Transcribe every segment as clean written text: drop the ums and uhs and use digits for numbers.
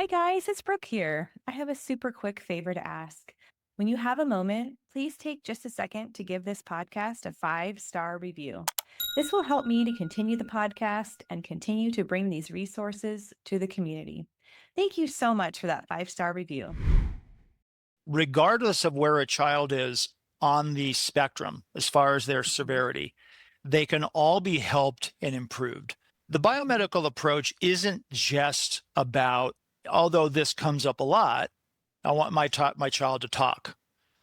Hi, guys, it's Brooke here. I have a super quick favor to ask. When you have a moment, please take just a second to give this podcast a 5-star review. This will help me to continue the podcast and continue to bring these resources to the community. Thank you so much for that 5-star review. Regardless of where a child is on the spectrum as far as their severity, they can all be helped and improved. The biomedical approach isn't just about, although this comes up a lot, I want my child to talk.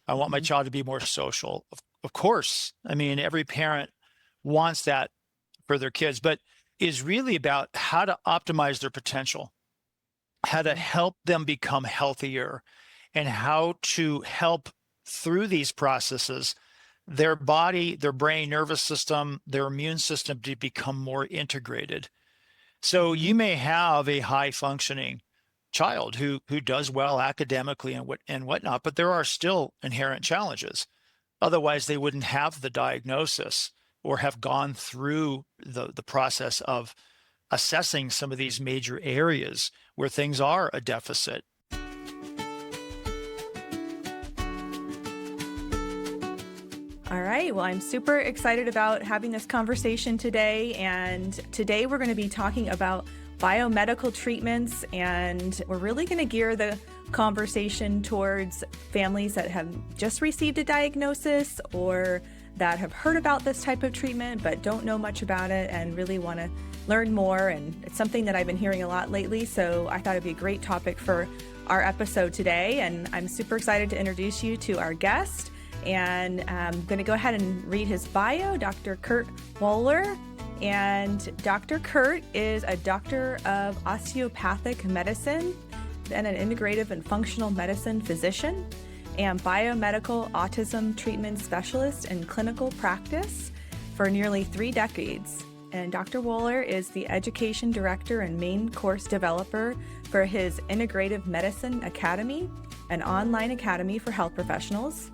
I want my Mhm. child to be more social. Of course, I mean, every parent wants that for their kids, but is really about how to optimize their potential, how to Mhm. help them become healthier, and how to help through these processes their body, their brain, nervous system, their immune system to become more integrated. So you Mhm. may have a high functioning child who does well academically and whatnot, but there are still inherent challenges. Otherwise, they wouldn't have the diagnosis or have gone through the process of assessing some of these major areas where things are a deficit. All right. Well, I'm super excited about having this conversation today. And today we're going to be talking about biomedical treatments. And we're really going to gear the conversation towards families that have just received a diagnosis or that have heard about this type of treatment but don't know much about it and really want to learn more. And it's something that I've been hearing a lot lately. So I thought it'd be a great topic for our episode today. And I'm super excited to introduce you to our guest. And I'm going to go ahead and read his bio, Dr. Kurt Woeller. And Dr. Kurt is a doctor of osteopathic medicine and an integrative and functional medicine physician and biomedical autism treatment specialist in clinical practice for nearly 3 decades. And Dr. Woeller is the education director and main course developer for his Integrative Medicine Academy, an online academy for health professionals.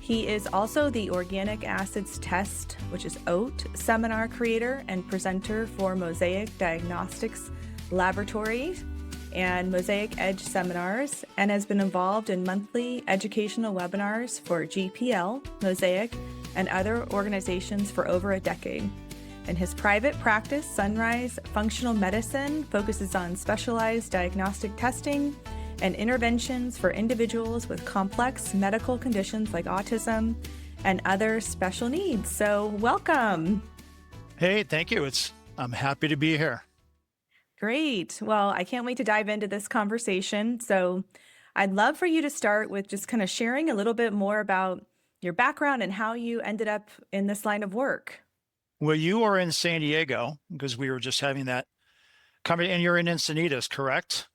He is also the Organic Acids Test, which is OAT, seminar creator and presenter for Mosaic Diagnostics Laboratory and Mosaic Edge seminars, and has been involved in monthly educational webinars for GPL, Mosaic, and other organizations for over a decade. In his private practice, Sunrise Functional Medicine focuses on specialized diagnostic testing and interventions for individuals with complex medical conditions like autism and other special needs. So welcome. Hey, thank you. I'm happy to be here. Great. Well, I can't wait to dive into this conversation. So I'd love for you to start with just kind of sharing a little bit more about your background and how you ended up in this line of work. Well, you are in San Diego because we were just having that conversation, and you're in Encinitas, correct?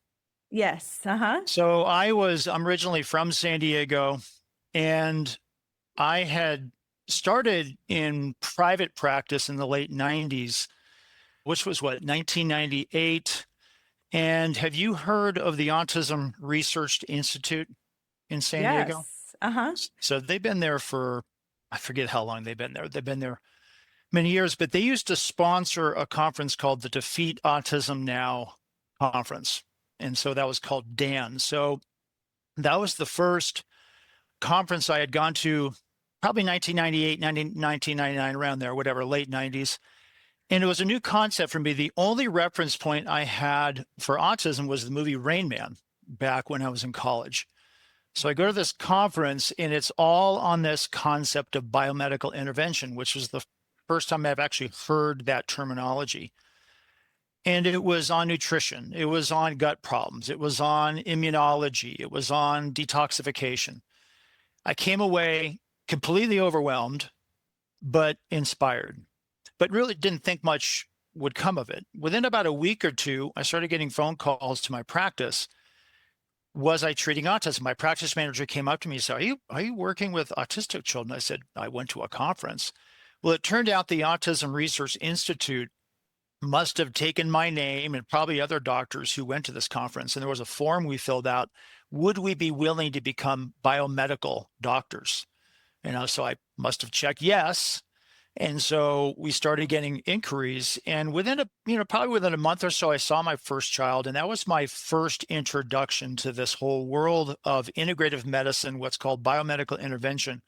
Yes. Uh-huh. So I'm originally from San Diego, and I had started in private practice in the late 90s, which was what, 1998. And have you heard of the Autism Research Institute in San Diego? Yes. Uh-huh. So they've been there for, I forget how long they've been there. They've been there many years, but they used to sponsor a conference called the Defeat Autism Now conference. And so that was called DAN. So that was the first conference I had gone to, probably 1998, 1999, around there, whatever, late 90s. And it was a new concept for me. The only reference point I had for autism was the movie Rain Man back when I was in college. So I go to this conference, and it's all on this concept of biomedical intervention, which was the first time I've actually heard that terminology. And it was on nutrition. It was on gut problems. It was on immunology. It was on detoxification. I came away completely overwhelmed, but inspired, but really didn't think much would come of it. Within about a week or two, I started getting phone calls to my practice. Was I treating autism? My practice manager came up to me and said, are you working with autistic children? I said, I went to a conference. Well, it turned out the Autism Research Institute must have taken my name and probably other doctors who went to this conference. And there was a form we filled out. Would we be willing to become biomedical doctors? So I must have checked yes. And so we started getting inquiries, and probably within a month or so, I saw my first child, and that was my first introduction to this whole world of integrative medicine, what's called biomedical intervention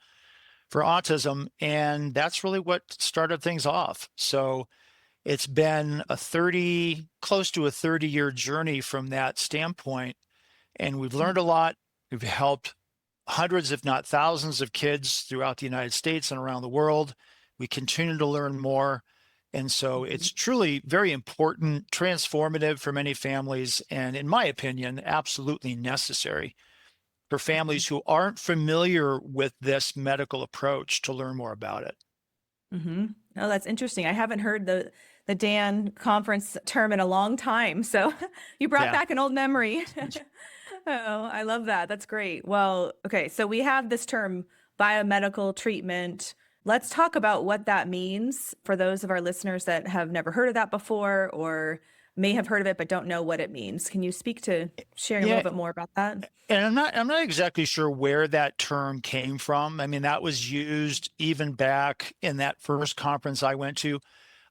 for autism. And that's really what started things off. So it's been close to a 30-year journey from that standpoint. And we've learned a lot. We've helped hundreds, if not thousands, of kids throughout the United States and around the world. We continue to learn more. And so it's truly very important, transformative for many families, and in my opinion, absolutely necessary for families who aren't familiar with this medical approach to learn more about it. Mm-hmm. Oh, that's interesting. I haven't heard the Dan conference term in a long time. So you brought Yeah. back an old memory. Oh, I love that. That's great. Well, okay. So we have this term biomedical treatment. Let's talk about what that means for those of our listeners that have never heard of that before or may have heard of it but don't know what it means. Can you speak to sharing a Yeah. little bit more about that? And I'm not exactly sure where that term came from. I mean, that was used even back in that first conference I went to.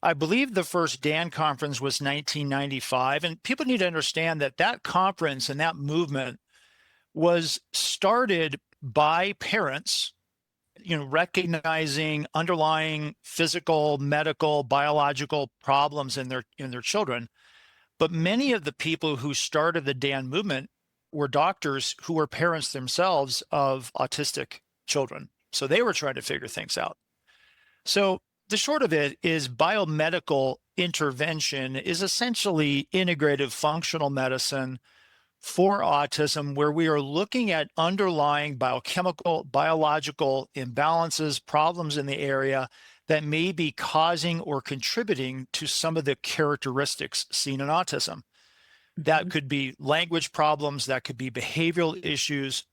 I believe the first Dan conference was 1995. And people need to understand that that conference and that movement was started by parents, recognizing underlying physical, medical, biological problems in their children. But many of the people who started the Dan movement were doctors who were parents themselves of autistic children. So they were trying to figure things out. So the short of it is biomedical intervention is essentially integrative functional medicine for autism, where we are looking at underlying biochemical, biological imbalances, problems in the area that may be causing or contributing to some of the characteristics seen in autism. That could be language problems, that could be behavioral issues,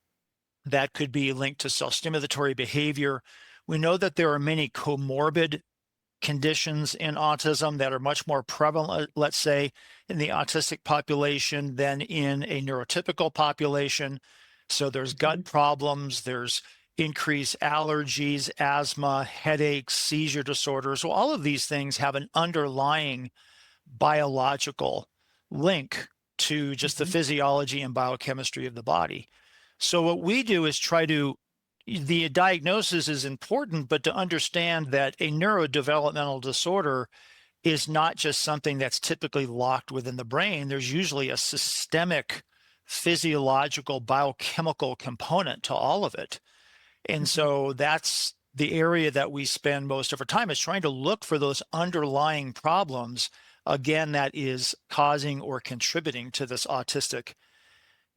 that could be linked to self-stimulatory behavior. We know that there are many comorbid conditions in autism that are much more prevalent, let's say, in the autistic population than in a neurotypical population. So there's gut problems, there's increased allergies, asthma, headaches, seizure disorders. So all of these things have an underlying biological link to just the physiology and biochemistry of the body. So what we do is the diagnosis is important, but to understand that a neurodevelopmental disorder is not just something that's typically locked within the brain. There's usually a systemic physiological biochemical component to all of it. And so that's the area that we spend most of our time, is trying to look for those underlying problems, again, that is causing or contributing to this autistic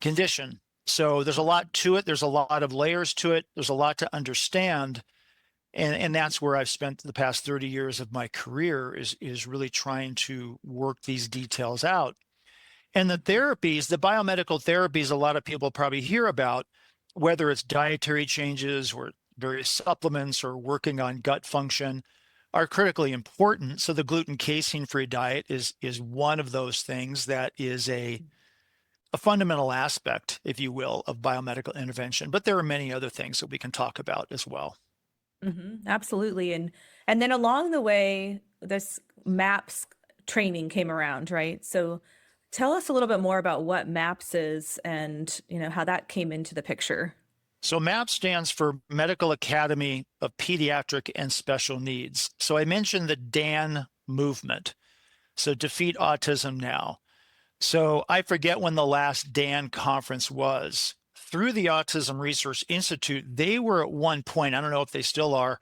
condition. So there's a lot to it. There's a lot of layers to it. There's a lot to understand. And that's where I've spent the past 30 years of my career, is really trying to work these details out. And the therapies, the biomedical therapies, a lot of people probably hear about, whether it's dietary changes or various supplements or working on gut function, are critically important. So the gluten casein-free diet is one of those things that is a fundamental aspect, if you will, of biomedical intervention. But there are many other things that we can talk about as well. Absolutely. And then along the way, this MAPS training came around, right? So tell us a little bit more about what MAPS is and, how that came into the picture. So MAPS stands for Medical Academy of Pediatric and Special Needs. So I mentioned the DAN movement. So Defeat Autism Now. So I forget when the last Dan conference was. Through the Autism Research Institute, they were at one point, I don't know if they still are,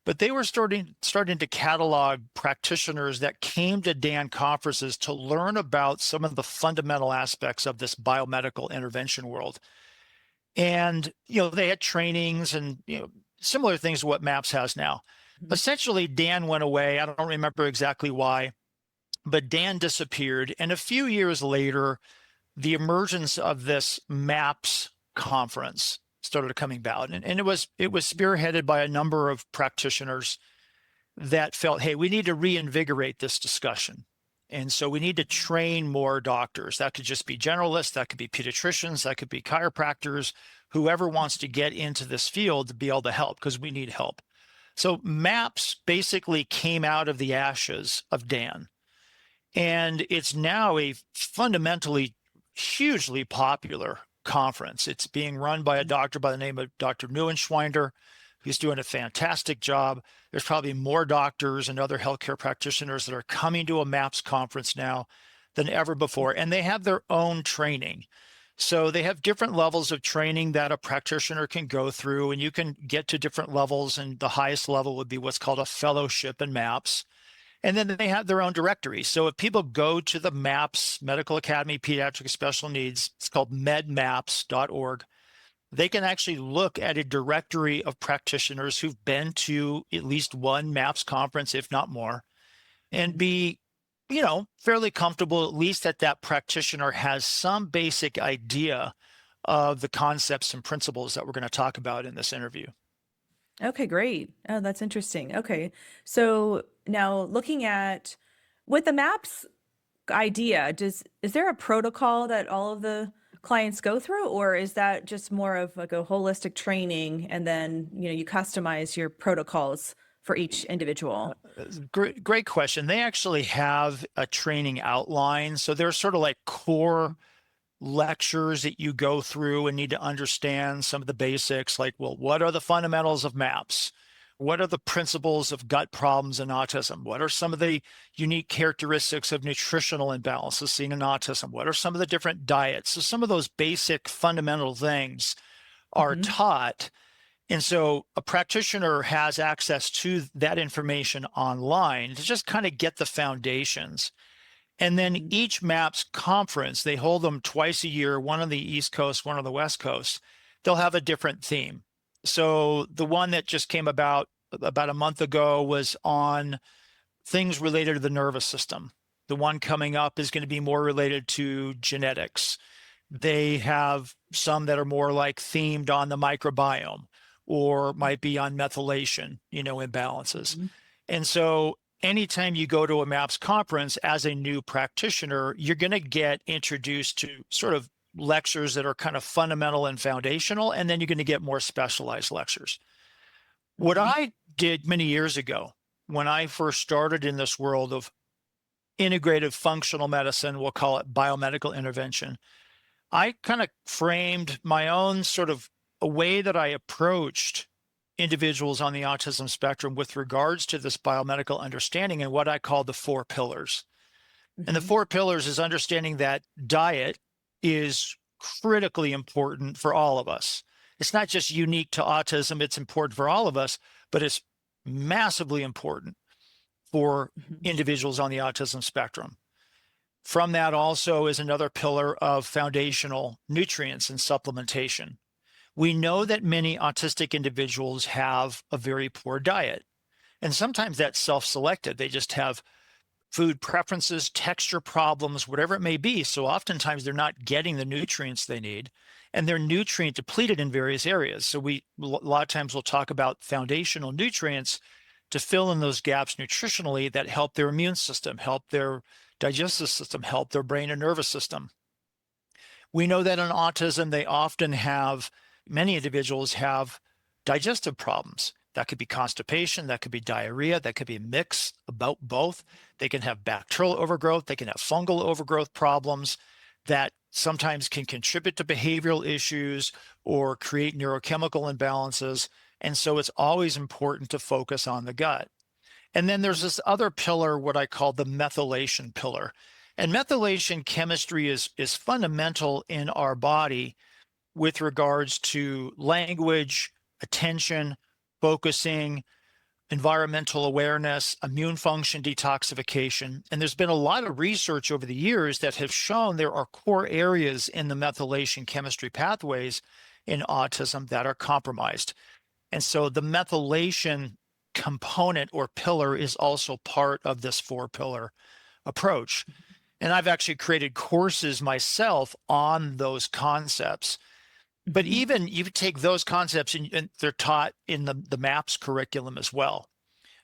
but they were starting to catalog practitioners that came to Dan conferences to learn about some of the fundamental aspects of this biomedical intervention world. And, they had trainings and, similar things to what MAPS has now. Essentially, Dan went away. I don't remember exactly why, but Dan disappeared. And a few years later, the emergence of this MAPS conference started coming about. And it was spearheaded by a number of practitioners that felt, hey, we need to reinvigorate this discussion. And so we need to train more doctors. That could just be generalists, that could be pediatricians, that could be chiropractors, whoever wants to get into this field to be able to help, because we need help. So MAPS basically came out of the ashes of Dan, and it's now a fundamentally hugely popular conference. It's being run by a doctor by the name of Dr. Neuenschwinder, who's doing a fantastic job. There's probably more doctors and other healthcare practitioners that are coming to a MAPS conference now than ever before, and they have their own training. So they have different levels of training that a practitioner can go through, and you can get to different levels, and the highest level would be what's called a fellowship in MAPS. And then they have their own directory. So if people go to the MAPS, Medical Academy Pediatric Special Needs, it's called medmaps.org, they can actually look at a directory of practitioners who've been to at least one MAPS conference, if not more, and be, fairly comfortable, at least that practitioner has some basic idea of the concepts and principles that we're going to talk about in this interview. Okay, great. Oh, that's interesting. Okay. So now looking at with the MAPS idea, is there a protocol that all of the clients go through, or is that just more of like a holistic training and then, you customize your protocols for each individual? Great question. They actually have a training outline. So there's sort of like core lectures that you go through and need to understand some of the basics, like, well, what are the fundamentals of MAPS? What are the principles of gut problems in autism? What are some of the unique characteristics of nutritional imbalances seen in autism? What are some of the different diets? So some of those basic fundamental things are taught. And so a practitioner has access to that information online to just kind of get the foundations. And then each MAPS conference, they hold them twice a year, one on the East Coast, one on the West Coast. They'll have a different theme. So the one that just came about a month ago was on things related to the nervous system. The one coming up is going to be more related to genetics. They have some that are more like themed on the microbiome, or might be on methylation, imbalances. And so anytime you go to a MAPS conference as a new practitioner, you're going to get introduced to sort of lectures that are kind of fundamental and foundational, and then you're going to get more specialized lectures. What I did many years ago when I first started in this world of integrative functional medicine, we'll call it biomedical intervention, I kind of framed my own sort of a way that I approached individuals on the autism spectrum with regards to this biomedical understanding and what I call the 4 pillars. And the 4 pillars is understanding that diet is critically important for all of us. It's not just unique to autism, it's important for all of us, but it's massively important for individuals on the autism spectrum. From that also is another pillar of foundational nutrients and supplementation. We know that many autistic individuals have a very poor diet, and sometimes that's self-selected. They just have food preferences, texture problems, whatever it may be. So oftentimes they're not getting the nutrients they need, and they're nutrient depleted in various areas. So a lot of times we'll talk about foundational nutrients to fill in those gaps nutritionally that help their immune system, help their digestive system, help their brain and nervous system. We know that in autism, many individuals have digestive problems. That could be constipation, that could be diarrhea, that could be a mix about both. They can have bacterial overgrowth, they can have fungal overgrowth problems that sometimes can contribute to behavioral issues or create neurochemical imbalances. And so it's always important to focus on the gut. And then there's this other pillar, what I call the methylation pillar. And methylation chemistry is fundamental in our body with regards to language, attention, focusing, environmental awareness, immune function detoxification. And there's been a lot of research over the years that have shown there are core areas in the methylation chemistry pathways in autism that are compromised. And so the methylation component or pillar is also part of this 4-pillar approach. And I've actually created courses myself on those concepts. But even you take those concepts and they're taught in the MAPS curriculum as well.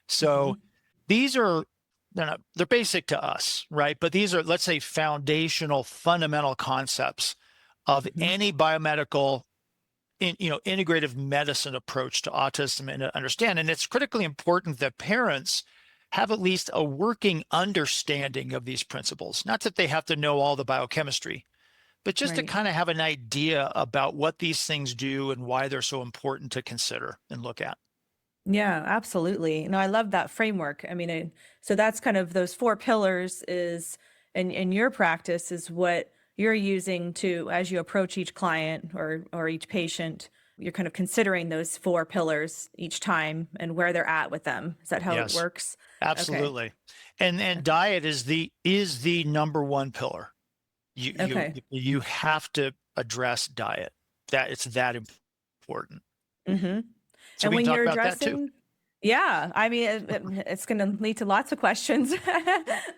So these are, they're basic to us, right? But these are, let's say, foundational, fundamental concepts of any biomedical integrative medicine approach to autism and understand. And it's critically important that parents have at least a working understanding of these principles. Not that they have to know all the biochemistry, but just to Right. kind of have an idea about what these things do and why they're so important to consider and look at. Yeah, absolutely. No, I love that framework. I mean, so that's kind of those four pillars is in your practice is what you're using to as you approach each client or each patient, you're kind of considering those four pillars each time and where they're at with them. Is that how it Yes, works? Okay. absolutely. And diet is the number one pillar. You have to address diet. That it's that important. Mm-hmm. So And we can when talk you're about that too. addressing, yeah, I mean, it's going to lead to lots of questions.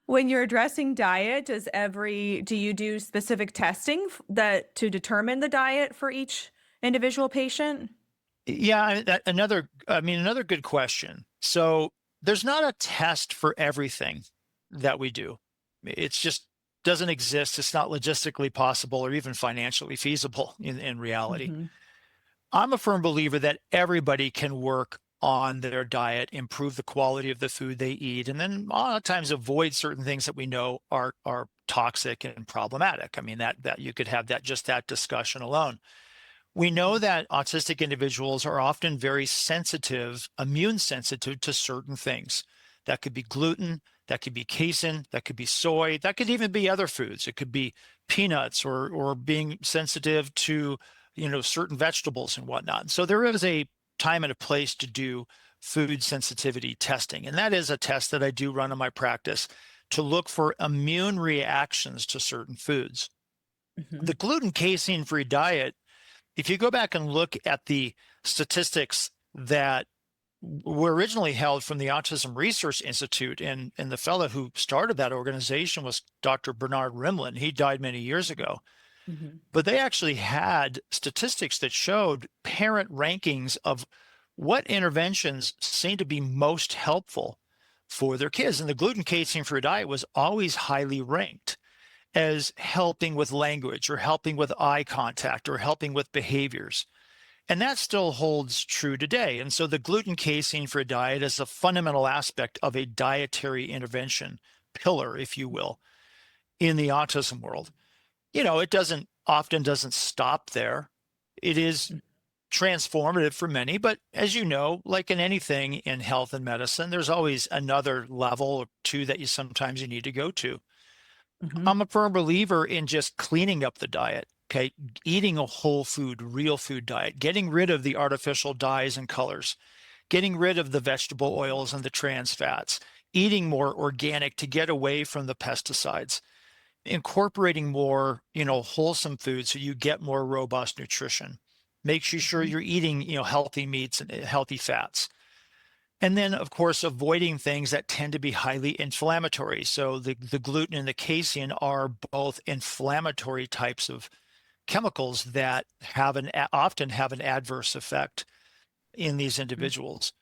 When you're addressing diet, do you do specific testing that to determine the diet for each individual patient? Yeah, another good question. So there's not a test for everything that we do. It's just doesn't exist. It's not logistically possible or even financially feasible in reality. Mm-hmm. I'm a firm believer that everybody can work on their diet, improve the quality of the food they eat, and then a lot of times avoid certain things that we know are toxic and problematic. I mean, that you could have that discussion alone. We know that autistic individuals are often very sensitive, immune sensitive to certain things. That could be gluten, that could be casein, that could be soy, that could even be other foods. It could be peanuts or being sensitive to, certain vegetables and whatnot. So there is a time and a place to do food sensitivity testing. And that is a test that I do run in my practice to look for immune reactions to certain foods. Mm-hmm. The gluten casein-free diet, if you go back and look at the statistics that were originally held from the Autism Research Institute, and the fellow who started that organization was Dr. Bernard Rimland. He died many years ago. Mm-hmm. But they actually had statistics that showed parent rankings of what interventions seem to be most helpful for their kids. And the gluten casein-free diet was always highly ranked as helping with language or helping with eye contact or helping with behaviors. And that still holds true today. And so the gluten casein-free diet is a fundamental aspect of a dietary intervention pillar, if you will, in the autism world. It doesn't stop there. It is transformative for many, but as you know, like in anything in health and medicine, there's always another level or two that you need to go to. Mm-hmm. I'm a firm believer in just cleaning up the diet. Okay, eating a whole food, real food diet, getting rid of the artificial dyes and colors, getting rid of the vegetable oils and the trans fats, eating more organic to get away from the pesticides, incorporating more, wholesome food so you get more robust nutrition. Make sure Mm-hmm. you're eating, healthy meats and healthy fats. And then, of course, avoiding things that tend to be highly inflammatory. So the gluten and the casein are both inflammatory types of chemicals that often have an adverse effect in these individuals.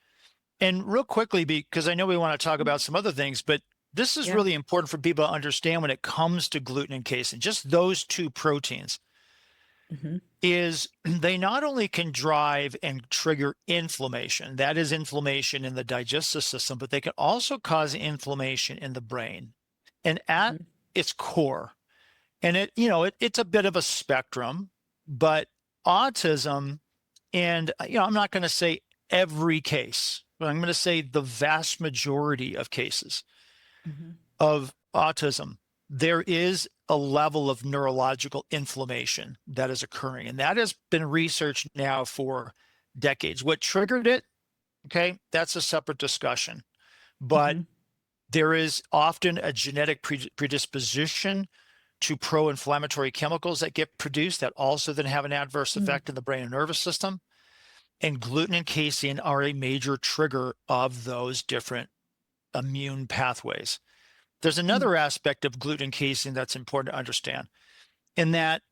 And real quickly, because I know we want to talk about some other things, but this is Yeah. really important for people to understand when it comes to gluten and casein, just those two proteins, Mm-hmm. is they not only can drive and trigger inflammation, that is inflammation in the digestive system, but they can also cause inflammation in the brain. And at Mm-hmm. its core, and it's a bit of a spectrum, but autism, and I'm not going to say every case, but I'm going to say the vast majority of cases Mm-hmm. of autism, there is a level of neurological inflammation that is occurring. And that has been researched now for decades. What triggered it? Okay, that's a separate discussion. But Mm-hmm. there is often a genetic predisposition to pro-inflammatory chemicals that get produced that also then have an adverse effect in the brain and nervous system. And gluten and casein are a major trigger of those different immune pathways. There's Mm-hmm. another aspect of gluten casein that's important to understand, in that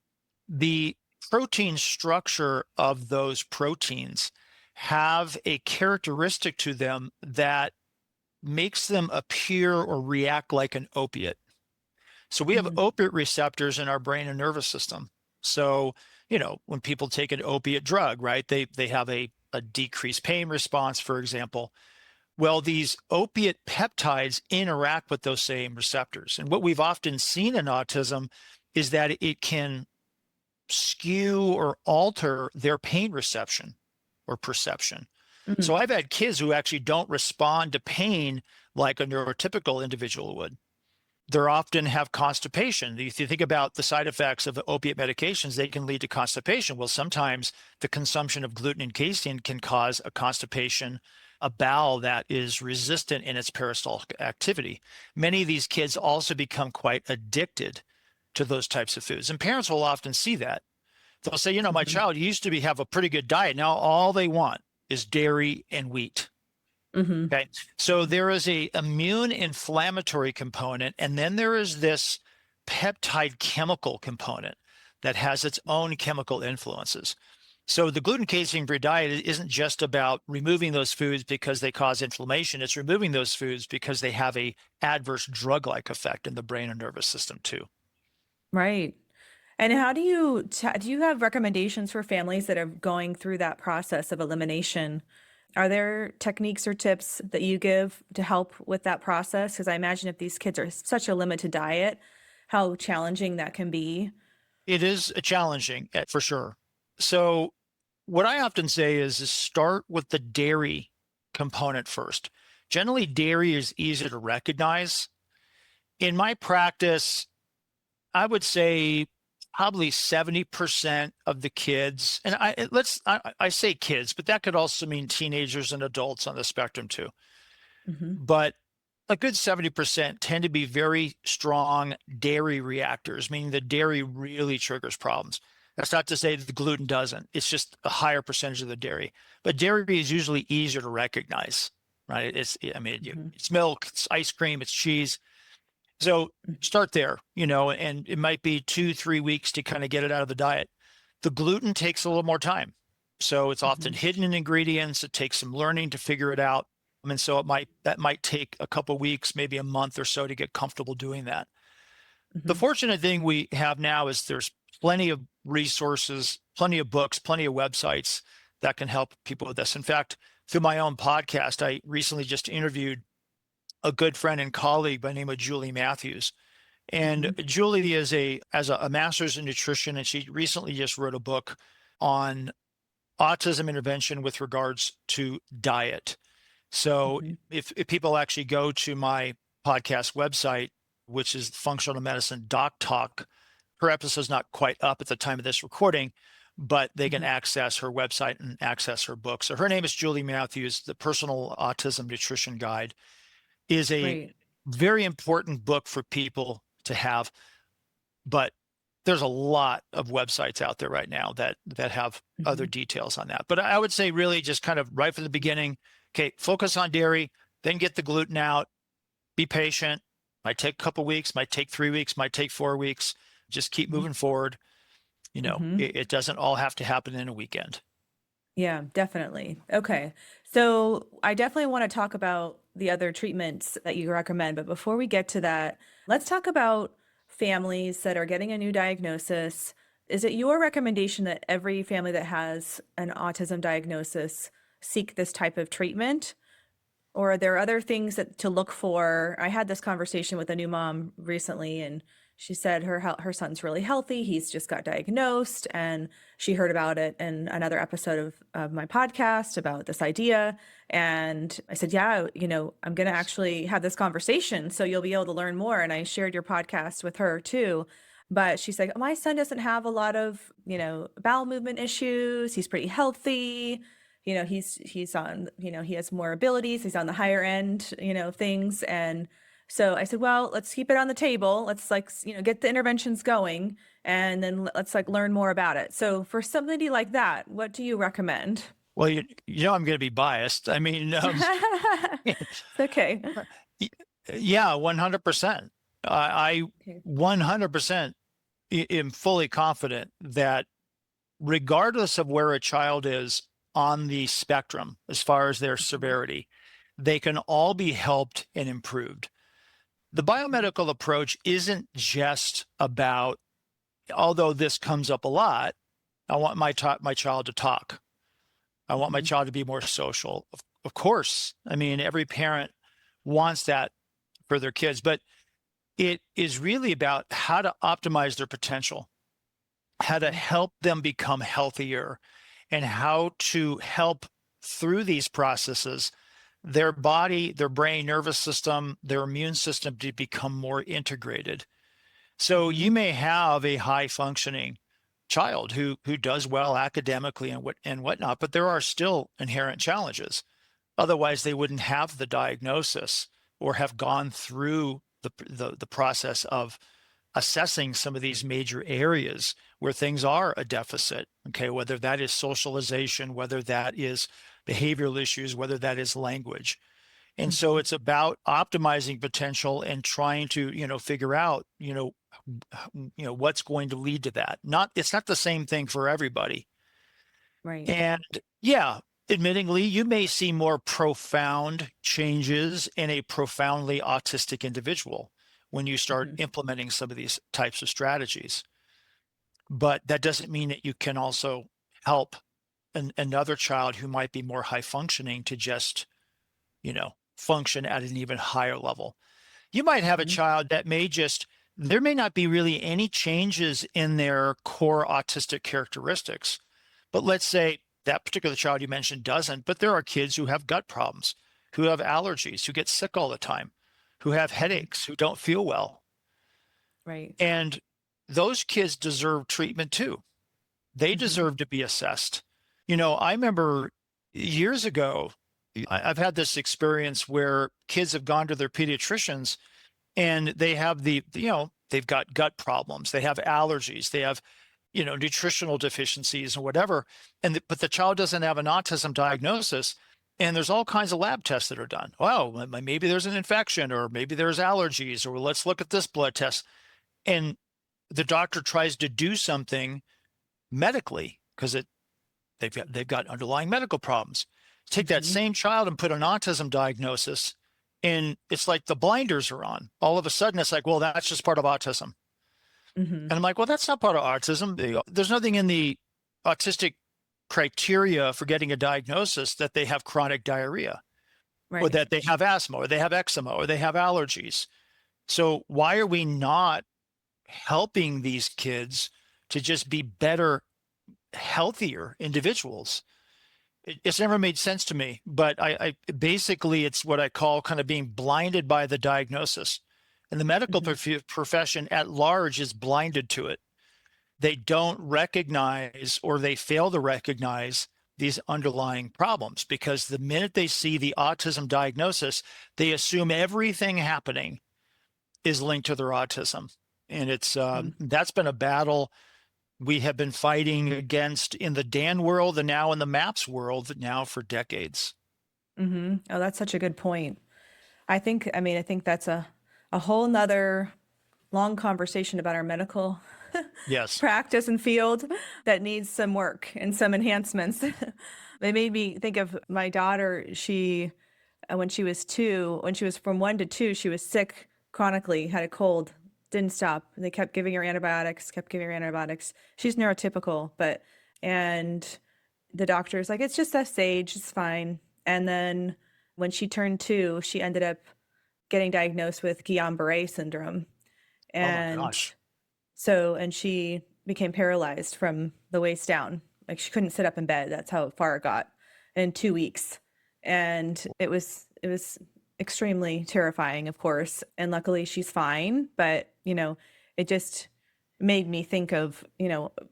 the protein structure of those proteins have a characteristic to them that makes them appear or react like an opiate. So we have Mm-hmm. opiate receptors in our brain and nervous system. So, when people take an opiate drug, right, they have a decreased pain response, for example. Well, these opiate peptides interact with those same receptors. And what we've often seen in autism is that it can skew or alter their pain reception or perception. Mhm. So I've had kids who actually don't respond to pain like a neurotypical individual would. They often have constipation. If you think about the side effects of opiate medications, they can lead to constipation. Well, sometimes the consumption of gluten and casein can cause a constipation, a bowel that is resistant in its peristaltic activity. Many of these kids also become quite addicted to those types of foods. And parents will often see that. They'll say, my Mhm. child used to have a pretty good diet. Now all they want is dairy and wheat. Mhm. Okay. So there is a immune inflammatory component, and then there is this peptide chemical component that has its own chemical influences. So the gluten casein-free diet isn't just about removing those foods because they cause inflammation. It's removing those foods because they have a adverse drug-like effect in the brain and nervous system too. Right. And how do you have recommendations for families that are going through that process of elimination? Are there techniques or tips that you give to help with that process? Because I imagine if these kids are such a limited diet, how challenging that can be. It is challenging for sure. So what I often say is start with the dairy component first. Generally, dairy is easy to recognize. In my practice, I would say probably 70% of the kids, and I say kids, but that could also mean teenagers and adults on the spectrum too. Hmm. But a good 70% tend to be very strong dairy reactors, meaning the dairy really triggers problems. That's not to say that the gluten doesn't. It's just a higher percentage of the dairy. But dairy is usually easier to recognize, right? Hmm. It's milk, it's ice cream, it's cheese. So start there, and it might be 2, 3 weeks to kind of get it out of the diet. The gluten takes a little more time. So it's often Hmm. hidden in ingredients. It takes some learning to figure it out. I mean, so that might take a couple weeks, maybe a month or so to get comfortable doing that. The Hmm. fortunate thing we have now is there's plenty of resources, plenty of books, plenty of websites that can help people with this. In fact, through my own podcast, I recently just interviewed a good friend and colleague by the name of Julie Matthews. And Hmm. Julie has a master's in nutrition, and she recently just wrote a book on autism intervention with regards to diet. So Hmm. if people actually go to my podcast website, which is Functional Medicine Doc Talk, her episode's not quite up at the time of this recording, but they can Hmm. access her website and access her book. So her name is Julie Matthews. The Personal Autism Nutrition Guide is a Great. very important book for people to have, but there's a lot of websites out there right now that have other Hmm. details on that. But I would say really just kind of right from the beginning, okay, focus on dairy, then get the gluten out, be patient. Might take a couple weeks, might take 3 weeks, might take 4 weeks. Just keep moving forward. Hmm. It doesn't all have to happen in a weekend. Yeah, definitely. Okay. So I definitely want to talk about the other treatments that you recommend. But before we get to that, let's talk about families that are getting a new diagnosis. Is it your recommendation that every family that has an autism diagnosis seek this type of treatment? Or are there other things that to look for? I had this conversation with a new mom recently, and she said her son's really healthy. He's just got diagnosed, and she heard about it in another episode of my podcast about this idea. And I said, yeah, I'm going to actually have this conversation, so you'll be able to learn more. And I shared your podcast with her too. But she's like, my son doesn't have a lot of, bowel movement issues. He's pretty healthy. He's on, he has more abilities. He's on the higher end, things. And so I said, well, let's keep it on the table. Let's get the interventions going, and then let's learn more about it. So for somebody like that, what do you recommend? Well, I'm going to be biased. I mean, It's okay. yeah, 100%. I Okay. 100% am fully confident that regardless of where a child is on the spectrum, as far as their severity, they can all be helped and improved. The biomedical approach isn't just about although this comes up a lot, I want my child to talk. I want my Mhm. child to be more social. Of course. I mean, every parent wants that for their kids, but it is really about how to optimize their potential, how to Mhm. help them become healthier, and how to help through these processes their body, their brain, nervous system, their immune system to become more integrated. So you Mhm. may have a high functioning child who does well academically and whatnot, but there are still inherent challenges. Otherwise, they wouldn't have the diagnosis or have gone through the process of assessing some of these major areas where things are a deficit. Okay, whether that is socialization, whether that is behavioral issues, whether that is language. And so Mhm. it's about optimizing potential and trying to, figure out, what's going to lead to that. It's not the same thing for everybody. Right. And yeah, admittingly, you may see more profound changes in a profoundly autistic individual when you start Mhm. implementing some of these types of strategies. But that doesn't mean that you can also help another child who might be more high functioning to just, function at an even higher level. You might have a Mhm. child that there may not be really any changes in their core autistic characteristics. But let's say that particular child you mentioned doesn't, but there are kids who have gut problems, who have allergies, who get sick all the time, who have Mhm. headaches, who don't feel well. Right. And those kids deserve treatment too. They Mhm. deserve to be assessed. I remember years ago, I've had this experience where kids have gone to their pediatricians and they have they've got gut problems, they have allergies, they have, nutritional deficiencies and whatever. But the child doesn't have an autism diagnosis. And there's all kinds of lab tests that are done. Well, maybe there's an infection, or maybe there's allergies, or let's look at this blood test. And the doctor tries to do something medically because they've got underlying medical problems. Take that Mhm. same child and put an autism diagnosis, and it's like the blinders are on. All of a sudden, it's like, well, that's just part of autism. Mhm. And I'm like, well, that's not part of autism. There's nothing in the autistic criteria for getting a diagnosis that they have chronic diarrhea, or Right. that they have asthma, or they have eczema, or they have allergies. So why are we not helping these kids to just be better, healthier individuals? It's never made sense to me, but I basically it's what I call kind of being blinded by the diagnosis, and the medical Mhm. profession at large is blinded to it. They don't recognize, or they fail to recognize, these underlying problems, because the minute they see the autism diagnosis, they assume everything happening is linked to their autism. And Mhm. that's been a battle we have been fighting against in the Dan world and now in the MAPS world now for decades. Mhm. Oh, that's such a good point. I think that's a whole nother long conversation about our medical Yes. practice and field that needs some work and some enhancements. They made me think of my daughter. When she was two, when she was from 1 to 2, she was sick chronically, had a cold, didn't stop. They kept giving her antibiotics, kept giving her antibiotics. She's neurotypical, and the doctor's like, it's just us age, it's fine. And then when she turned 2, she ended up getting diagnosed with Guillain-Barré syndrome. Oh my And gosh. and she became paralyzed from the waist down. Like she couldn't sit up in bed. That's how far it got in 2 weeks. And it was extremely terrifying, of course. And luckily she's fine. But, it just made me think of,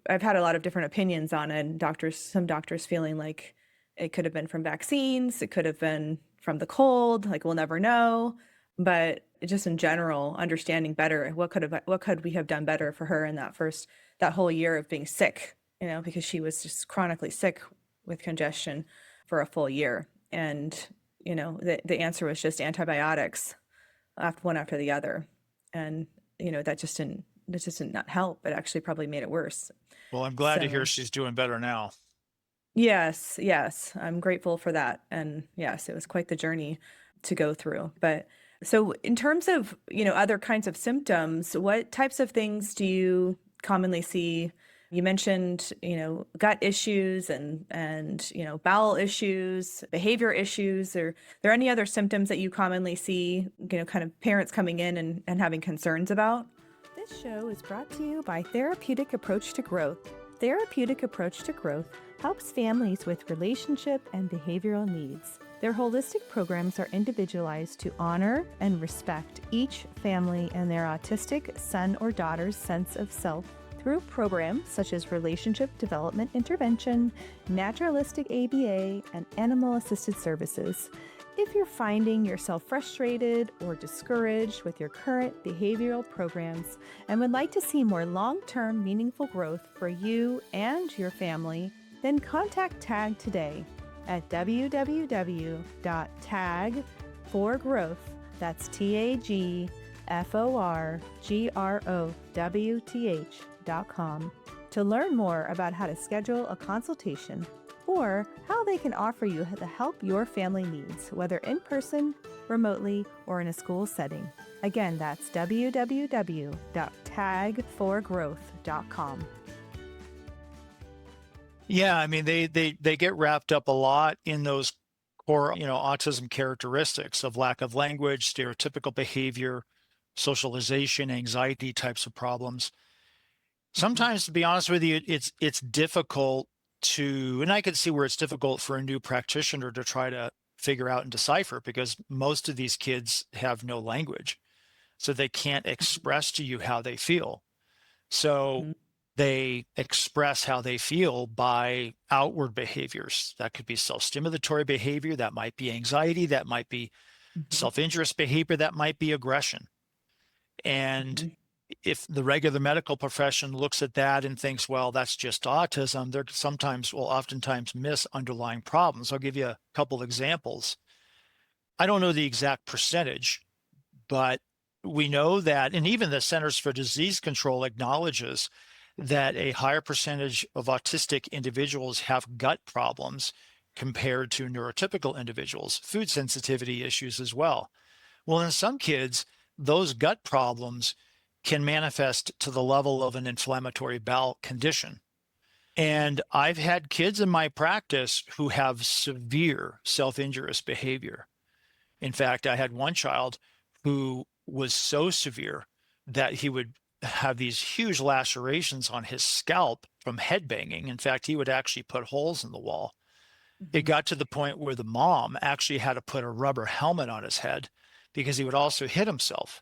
I've had a lot of different opinions on it. And some doctors feeling like it could have been from vaccines, it could have been from the cold, like we'll never know. But just in general, understanding better what could we have done better for her in that whole year of being sick, because she was just chronically sick with congestion for a full year. And, the answer was just antibiotics one after the other. And, that just did not help. It actually probably made it worse. Well, I'm glad to hear So she's doing better now. yes, yes, I'm grateful for that. And yes, it was quite the journey to go through. But so in terms of, other kinds of symptoms, what types of things do you commonly see? You mentioned, gut issues and bowel issues, behavior issues. Are there any other symptoms that you commonly see, kind of parents coming in and having concerns about? This show is brought to you by Therapeutic Approach to Growth. Therapeutic Approach to Growth helps families with relationship and behavioral needs. Their holistic programs are individualized to honor and respect each family and their autistic son or daughter's sense of self through programs such as relationship development intervention, naturalistic ABA, and animal-assisted services. If you're finding yourself frustrated or discouraged with your current behavioral programs and would like to see more long-term meaningful growth for you and your family, then contact TAG today at www.tag4growth, that's TAGFORGROWTH.com, to learn more about how to schedule a consultation or how they can offer you the help your family needs, whether in person, remotely, or in a school setting. Again, that's www.tag4growth.com. Yeah, I mean, they get wrapped up a lot in those core, autism characteristics of lack of language, stereotypical behavior, socialization, anxiety types of problems. Sometimes, to be honest with you, it's difficult to, and I can see where it's difficult for a new practitioner to try to figure out and decipher, because most of these kids have no language, so they can't express to you how they feel. So they express how they feel by outward behaviors. That could be self-stimulatory behavior, that might be anxiety, that might be self-injurious behavior, that might be aggression. And if the regular medical profession looks at that and thinks, well, that's just autism, they're oftentimes miss underlying problems. I'll give you a couple examples. I don't know the exact percentage, but we know that, and even the Centers for Disease Control acknowledges that a higher percentage of autistic individuals have gut problems compared to neurotypical individuals, food sensitivity issues as well. Well, in some kids, those gut problems can manifest to the level of an inflammatory bowel condition. And I've had kids in my practice who have severe self-injurious behavior. In fact, I had one child who was so severe that he would have these huge lacerations on his scalp from headbanging. In fact, he would actually put holes in the wall. It got to the point where the mom actually had to put a rubber helmet on his head because he would also hit himself.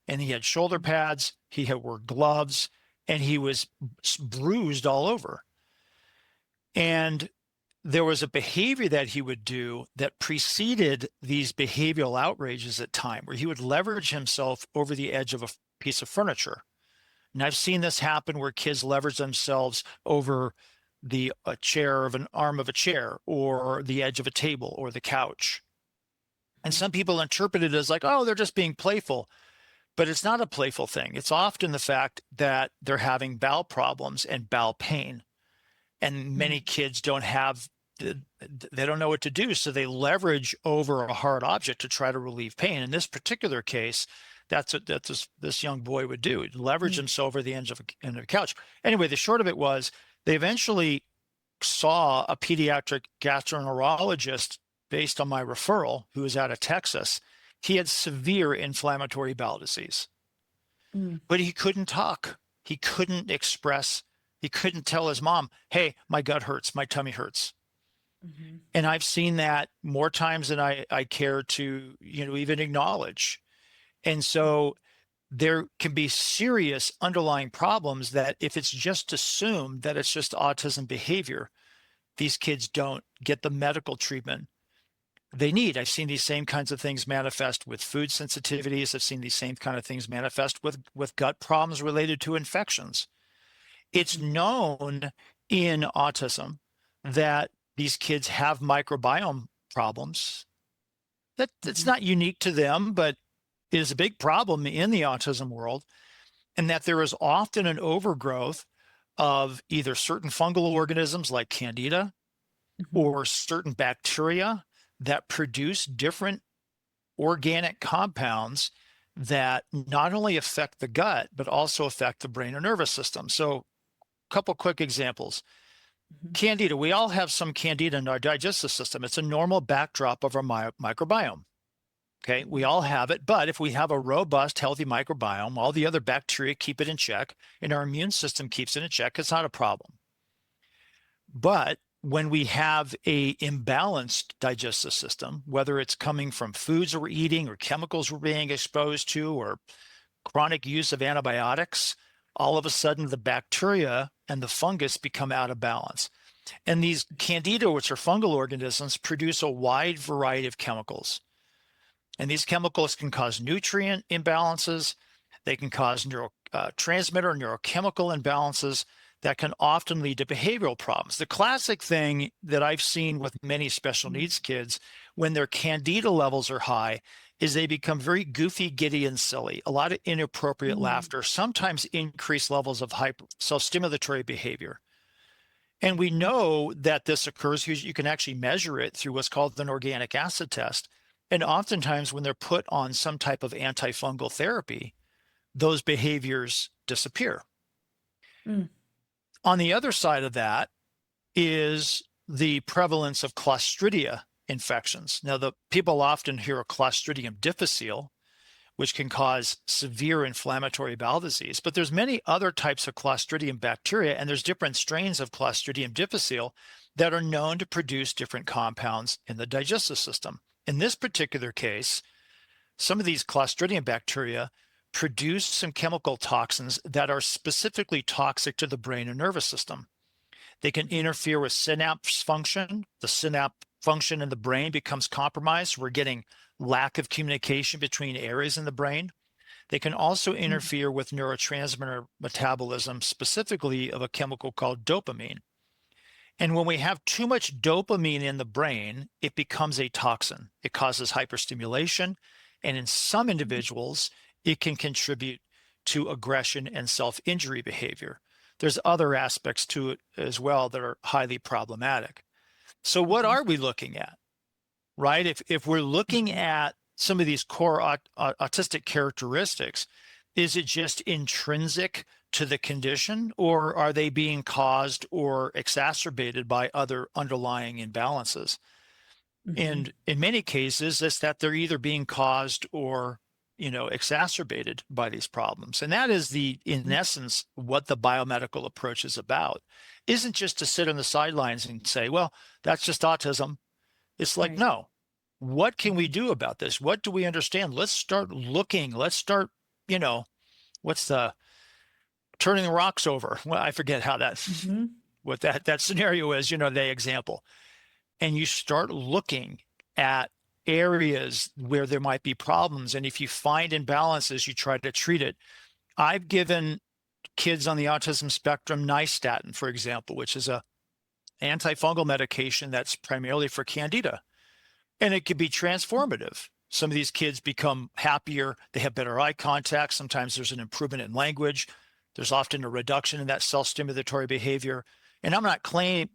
And he had shoulder pads, he had wore gloves, and he was bruised all over. And there was a behavior that he would do that preceded these behavioral outrages at time, where he would leverage himself over the edge of a piece of furniture. And I've seen this happen where kids leverage themselves over a chair of an arm of a chair, or the edge of a table, or the couch. And some people interpret it as like, oh, they're just being playful. But it's not a playful thing. It's often the fact that they're having bowel problems and bowel pain. And many kids they don't know what to do. So they leverage over a hard object to try to relieve pain. In this particular case, that's what this young boy would do. He'd leverage himself over the end of a couch. Anyway, the short of it was they eventually saw a pediatric gastroenterologist based on my referral, who was out of Texas. He had severe inflammatory bowel disease, but he couldn't talk. He couldn't express. He couldn't tell his mom, hey, my gut hurts, my tummy hurts. And I've seen that more times than I care to, even acknowledge. And so there can be serious underlying problems that if it's just assumed that it's just autism behavior, these kids don't get the medical treatment they need. I've seen these same kinds of things manifest with food sensitivities. I've seen these same kind of things manifest with gut problems related to infections. It's known in autism that these kids have microbiome problems. That's not unique to them, but is a big problem in the autism world, and that there is often an overgrowth of either certain fungal organisms like Candida or certain bacteria that produce different organic compounds that not only affect the gut, but also affect the brain and nervous system. So a couple quick examples. Mhm. Candida, we all have some candida in our digestive system. It's a normal backdrop of our microbiome. Okay, we all have it, but if we have a robust, healthy microbiome, all the other bacteria keep it in check, and our immune system keeps it in check, it's not a problem. But when we have a imbalanced digestive system, whether it's coming from foods we're eating or chemicals we're being exposed to or chronic use of antibiotics, all of a sudden the bacteria and the fungus become out of balance. And these candida, which are fungal organisms, produce a wide variety of chemicals. And these chemicals can cause nutrient imbalances. They can cause neurotransmitter, neurochemical imbalances that can often lead to behavioral problems. The classic thing that I've seen with many special needs kids when their candida levels are high is they become very goofy, giddy, and silly. A lot of inappropriate laughter, sometimes increased levels of self-stimulatory behavior. And we know that this occurs because you can actually measure it through what's called an organic acid test. And oftentimes when they're put on some type of antifungal therapy, those behaviors disappear. Mm. On the other side of that is the prevalence of Clostridia infections. Now, the people often hear of Clostridium difficile, which can cause severe inflammatory bowel disease. But there's many other types of Clostridium bacteria, and there's different strains of Clostridium difficile that are known to produce different compounds in the digestive system. In this particular case, some of these Clostridium bacteria produce some chemical toxins that are specifically toxic to the brain and nervous system. They can interfere with synapse function. The synapse function in the brain becomes compromised. We're getting lack of communication between areas in the brain. They can also interfere with neurotransmitter metabolism, specifically of a chemical called dopamine. And when we have too much dopamine in the brain, it becomes a toxin. It causes hyperstimulation. And in some individuals, it can contribute to aggression and self-injury behavior. There's other aspects to it as well that are highly problematic. So what are we looking at, right? If we're looking at some of these core autistic characteristics, is it just intrinsic to the condition, or are they being caused or exacerbated by other underlying imbalances? And in many cases, it's that they're either being caused or exacerbated by these problems. And that is in essence, what the biomedical approach is about. Isn't just to sit on the sidelines and say, well, that's just autism. It's like, no, what can we do about this? What do we understand? Let's start looking. Let's start, what's the turning the rocks over? Well, I forget how what that scenario is, the example. And you start looking at areas where there might be problems. And if you find imbalances, you try to treat it. I've given kids on the autism spectrum nystatin, for example, which is a antifungal medication that's primarily for candida. And it can be transformative. Some of these kids become happier. They have better eye contact. Sometimes there's an improvement in language. There's often a reduction in that self-stimulatory behavior. And I'm not claiming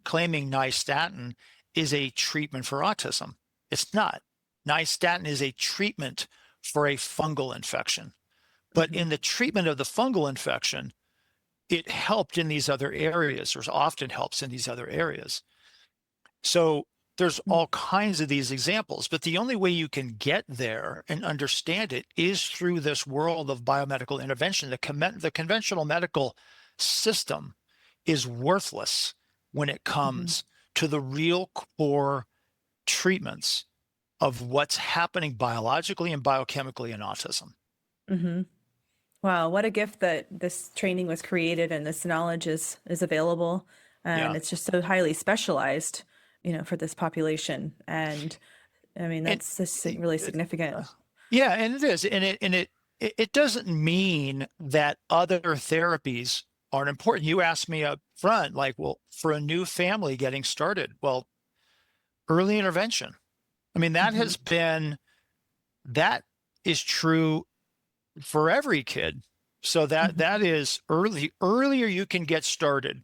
nystatin is a treatment for autism. It's not. Nystatin is a treatment for a fungal infection. But in the treatment of the fungal infection, it helped in these other areas, or often helps in these other areas. So there's all kinds of these examples, but the only way you can get there and understand it is through this world of biomedical intervention. The conventional medical system is worthless when it comes to the real core treatments of what's happening biologically and biochemically in autism. Wow, what a gift that this training was created and this knowledge is available. And it's just so highly specialized, for this population. And I mean, that's just really significant. Yeah, and it is. And it doesn't mean that other therapies aren't important. You asked me up front, like, well, for a new family getting started, well, early intervention. I mean, that is true for every kid. So that is earlier you can get started,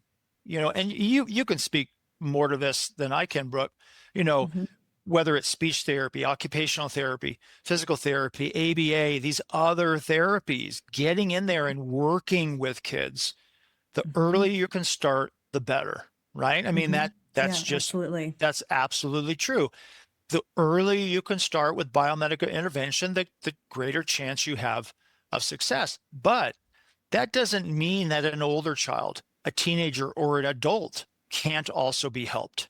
and you can speak more to this than I can, Brooke. whether it's speech therapy, occupational therapy, physical therapy, ABA, these other therapies, getting in there and working with kids, the Mhm. earlier you can start, the better, right? I mean, Mhm. that's Yeah, just, absolutely. that's absolutely true. The earlier you can start with biomedical intervention, the greater chance you have of success. But that doesn't mean that an older child, a teenager, or an adult can't also be helped.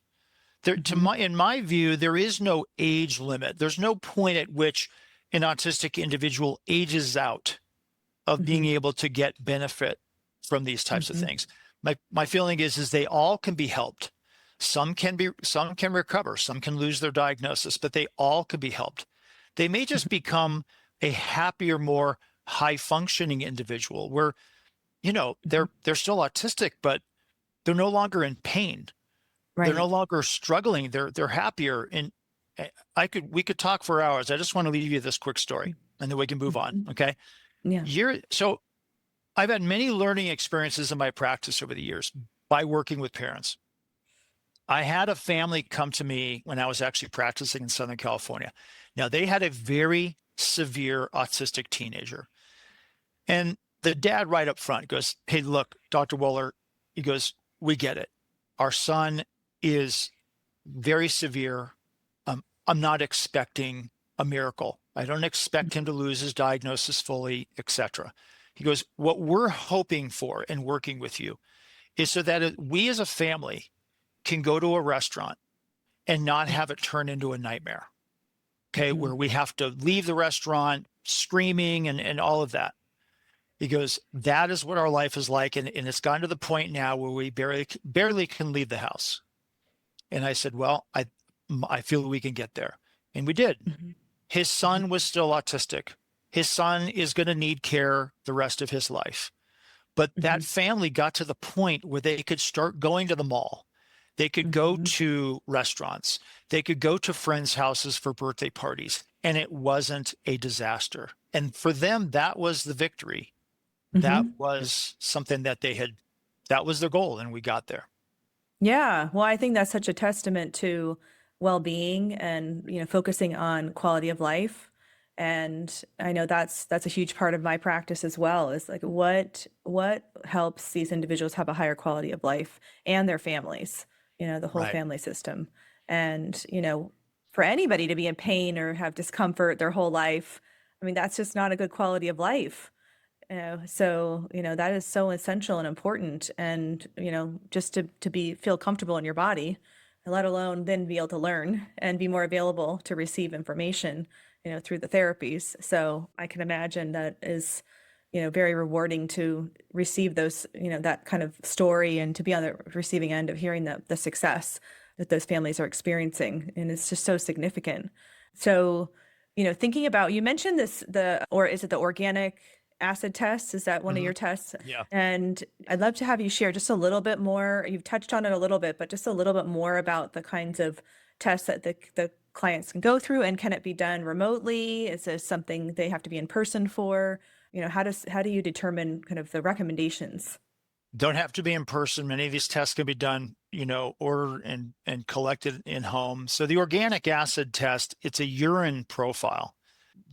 Mhm. In my view, there is no age limit. There's no point at which an autistic individual ages out of being Mhm. able to get benefit from these types of Mhm. things. My feeling is they all can be helped. Some can recover, some can lose their diagnosis, but they all can be helped. They may just become a happier, more high functioning individual where, Mhm. they're still autistic, but they're no longer in pain. They're no Right. longer struggling. They're happier. And we could talk for hours. I just want to leave you this quick story and then we can move on. Mhm. Okay. Yeah. So I've had many learning experiences in my practice over the years by working with parents. I had a family come to me when I was actually practicing in Southern California. Now, they had a very severe autistic teenager. And the dad, right up front, goes, "Hey, look, Dr. Woeller," he goes, "we get it. Our son is very severe. I'm not expecting a miracle. I don't expect him to lose his diagnosis fully, etc." He goes, "What we're hoping for and working with you is so that we as a family can go to a restaurant and not have it turn into a nightmare, okay, Mhm. where we have to leave the restaurant screaming and all of that." He goes, "That is what our life is like. And it's gotten to the point now where we barely can leave the house." And I said, "Well, I feel we can get there." And we did. Mhm. His Mhm. son was still autistic. His son is going to need care the rest of his life. But that Mhm. family got to the point where they could start going to the mall. They could go Mhm. to restaurants. They could go to friends' houses for birthday parties. And it wasn't a disaster. And for them, that was the victory. That Mhm. was something that was their goal. And we got there. Yeah, well, I think that's such a testament to well-being and, focusing on quality of life. And I know that's a huge part of my practice as well, is like what helps these individuals have a higher quality of life and their families, the whole Right. family system. And, for anybody to be in pain or have discomfort their whole life, I mean, that's just not a good quality of life. So, that is so essential and important. And, just to feel comfortable in your body, let alone then be able to learn and be more available to receive information, through the therapies. So I can imagine that is, very rewarding to receive those, that kind of story and to be on the receiving end of hearing the success that those families are experiencing. And it's just so significant. So, thinking about, you mentioned or is it the organic acid test? Is that one of Mhm. your tests? Yeah. And I'd love to have you share just a little bit more. You've touched on it a little bit, but just a little bit more about the kinds of tests that the clients can go through, and can it be done remotely? Is this something they have to be in person for? How do you determine kind of the recommendations? Don't have to be in person. Many of these tests can be done, ordered and collected in home. So the organic acid test, it's a urine profile.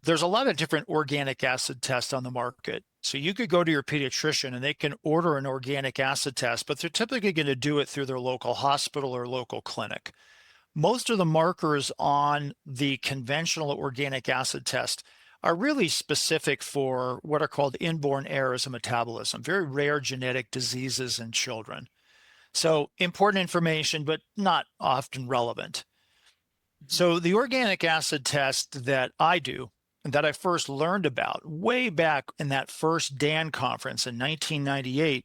There's a lot of different organic acid tests on the market. So you could go to your pediatrician and they can order an organic acid test, but they're typically going to do it through their local hospital or local clinic. Most of the markers on the conventional organic acid test are really specific for what are called inborn errors of metabolism, very rare genetic diseases in children. So important information, but not often relevant. So the organic acid test that I do, and that I first learned about way back in that first DAN conference in 1998,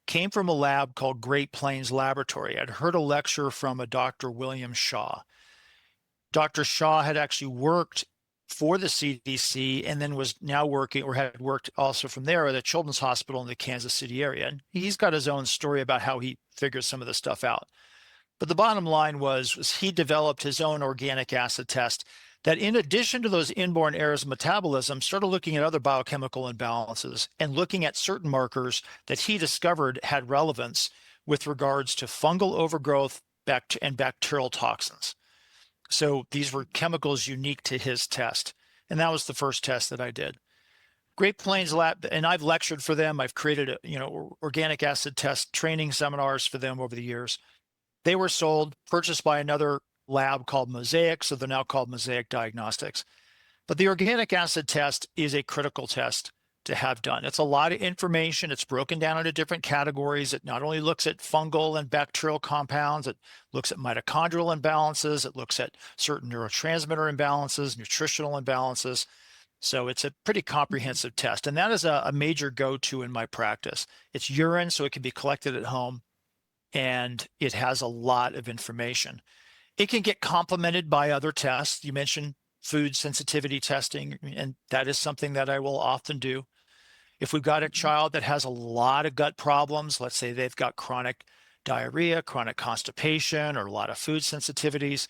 came from a lab called Great Plains Laboratory. I'd heard a lecture from a Dr. William Shaw. Dr. Shaw had actually worked for the CDC and then was now working, or had worked also from there, at a children's hospital in the Kansas City area. And he's got his own story about how he figures some of this stuff out. But the bottom line was he developed his own organic acid test that, in addition to those inborn errors of metabolism, started looking at other biochemical imbalances and looking at certain markers that he discovered had relevance with regards to fungal overgrowth and bacterial toxins. So these were chemicals unique to his test. And that was the first test that I did. Great Plains Lab, and I've lectured for them. I've created, organic acid test training seminars for them over the years. They were purchased by another lab called Mosaic, so they're now called Mosaic Diagnostics. But the organic acid test is a critical test to have done. It's a lot of information. It's broken down into different categories. It not only looks at fungal and bacterial compounds, it looks at mitochondrial imbalances, it looks at certain neurotransmitter imbalances, nutritional imbalances. So it's a pretty comprehensive test. And that is a major go-to in my practice. It's urine, so it can be collected at home, and it has a lot of information. It can get complemented by other tests. You mentioned food sensitivity testing, and that is something that I will often do. If we've got a child that has a lot of gut problems, let's say they've got chronic diarrhea, chronic constipation, or a lot of food sensitivities,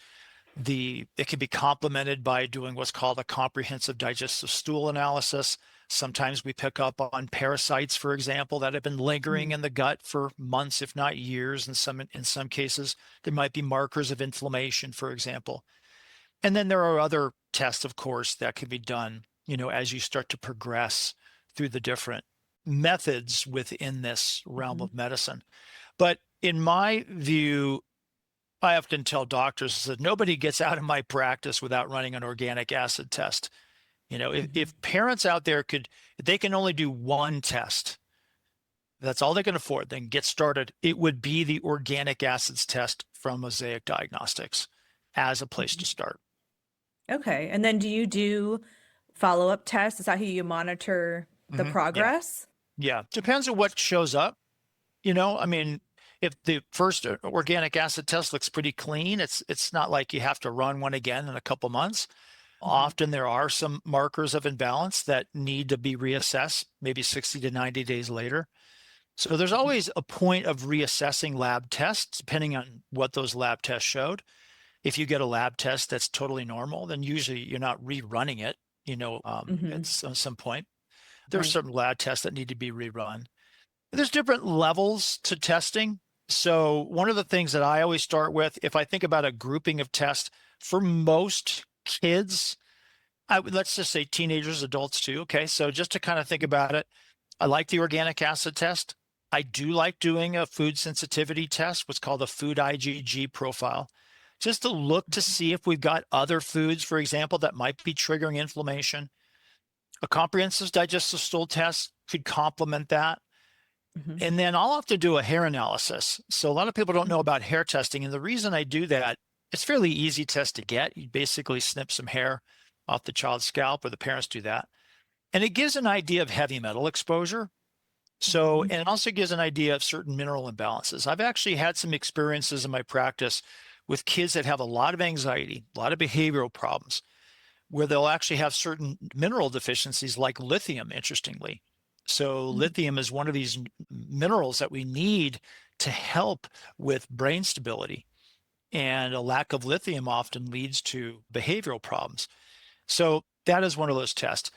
it can be complemented by doing what's called a comprehensive digestive stool analysis. Sometimes we pick up on parasites, for example, that have been lingering in the gut for months, if not years. In some cases, there might be markers of inflammation, for example. And then there are other tests, of course, that can be done, as you start to progress through the different methods within this realm of medicine. But in my view, I often tell doctors that nobody gets out of my practice without running an organic acid test. If parents out there if they can only do one test, that's all they can afford, then get started, it would be the organic acids test from Mosaic Diagnostics as a place to start. Okay. And then do you do follow-up tests? Is that how you monitor the progress? Yeah. Depends on what shows up. If the first organic acid test looks pretty clean, it's not like you have to run one again in a couple months. Often there are some markers of imbalance that need to be reassessed, maybe 60 to 90 days later. So there's always a point of reassessing lab tests, depending on what those lab tests showed. If you get a lab test that's totally normal, then usually you're not rerunning it, at some point. There are certain lab tests that need to be rerun. There's different levels to testing. So one of the things that I always start with, if I think about a grouping of tests for most kids, let's just say teenagers, adults too. Okay, so just to kind of think about it, I like the organic acid test. I do like doing a food sensitivity test, what's called a food IgG profile, just to look to see if we've got other foods, for example, that might be triggering inflammation. A comprehensive digestive stool test could complement that. And then I'll have to do a hair analysis. So a lot of people don't know about hair testing. And the reason I do that, it's a fairly easy test to get. You basically snip some hair off the child's scalp, or the parents do that. And it gives an idea of heavy metal exposure. So, and it also gives an idea of certain mineral imbalances. I've actually had some experiences in my practice with kids that have a lot of anxiety, a lot of behavioral problems, where they'll actually have certain mineral deficiencies like lithium, interestingly. So lithium is one of these minerals that we need to help with brain stability. And a lack of lithium often leads to behavioral problems. So that is one of those tests.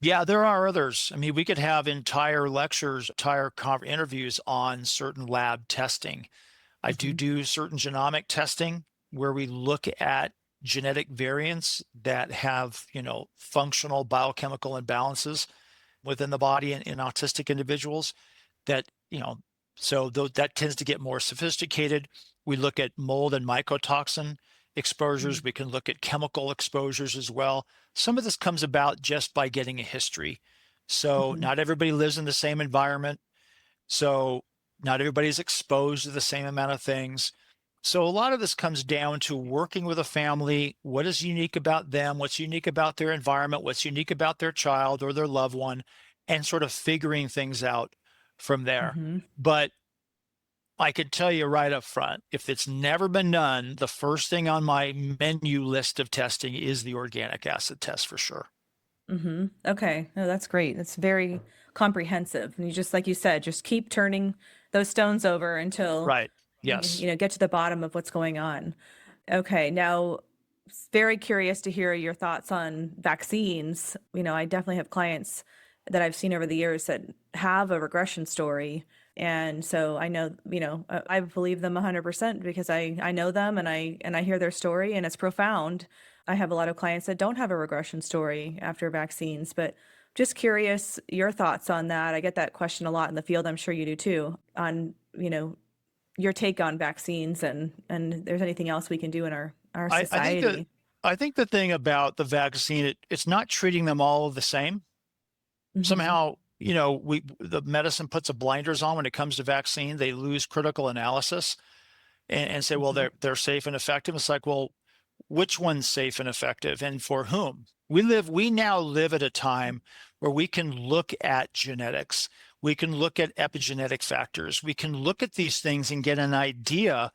Yeah, there are others. I mean, we could have entire lectures, entire interviews on certain lab testing. I do certain genomic testing where we look at genetic variants that have, functional biochemical imbalances within the body in autistic individuals that, so that tends to get more sophisticated. We look at mold and mycotoxin exposures. We can look at chemical exposures as well. Some of this comes about just by getting a history. So not everybody lives in the same environment. So not everybody's exposed to the same amount of things. So a lot of this comes down to working with a family. What is unique about them? What's unique about their environment? What's unique about their child or their loved one? And sort of figuring things out from there. But I could tell you right up front, if it's never been done, the first thing on my menu list of testing is the organic acid test for sure. Okay. No, that's great. That's very comprehensive. And you just, like you said, just keep turning those stones over until Right. Yes. get to the bottom of what's going on. Okay. Now, very curious to hear your thoughts on vaccines. I definitely have clients that I've seen over the years that have a regression story And so I know, I believe them 100% because I know them and I hear their story and it's profound. I have a lot of clients that don't have a regression story after vaccines, but just curious your thoughts on that. I get that question a lot in the field. I'm sure you do too, on, your take on vaccines and if there's anything else we can do in our I think that society. I think the thing about the vaccine, it's not treating them all the same. Hmm. Somehow, the medicine puts a blinders on when it comes to vaccine. They lose critical analysis and say, well, Hmm. they're safe and effective. It's like, well, which one's safe and effective and for whom? We now live at a time where we can look at genetics. We can look at epigenetic factors. We can look at these things and get an idea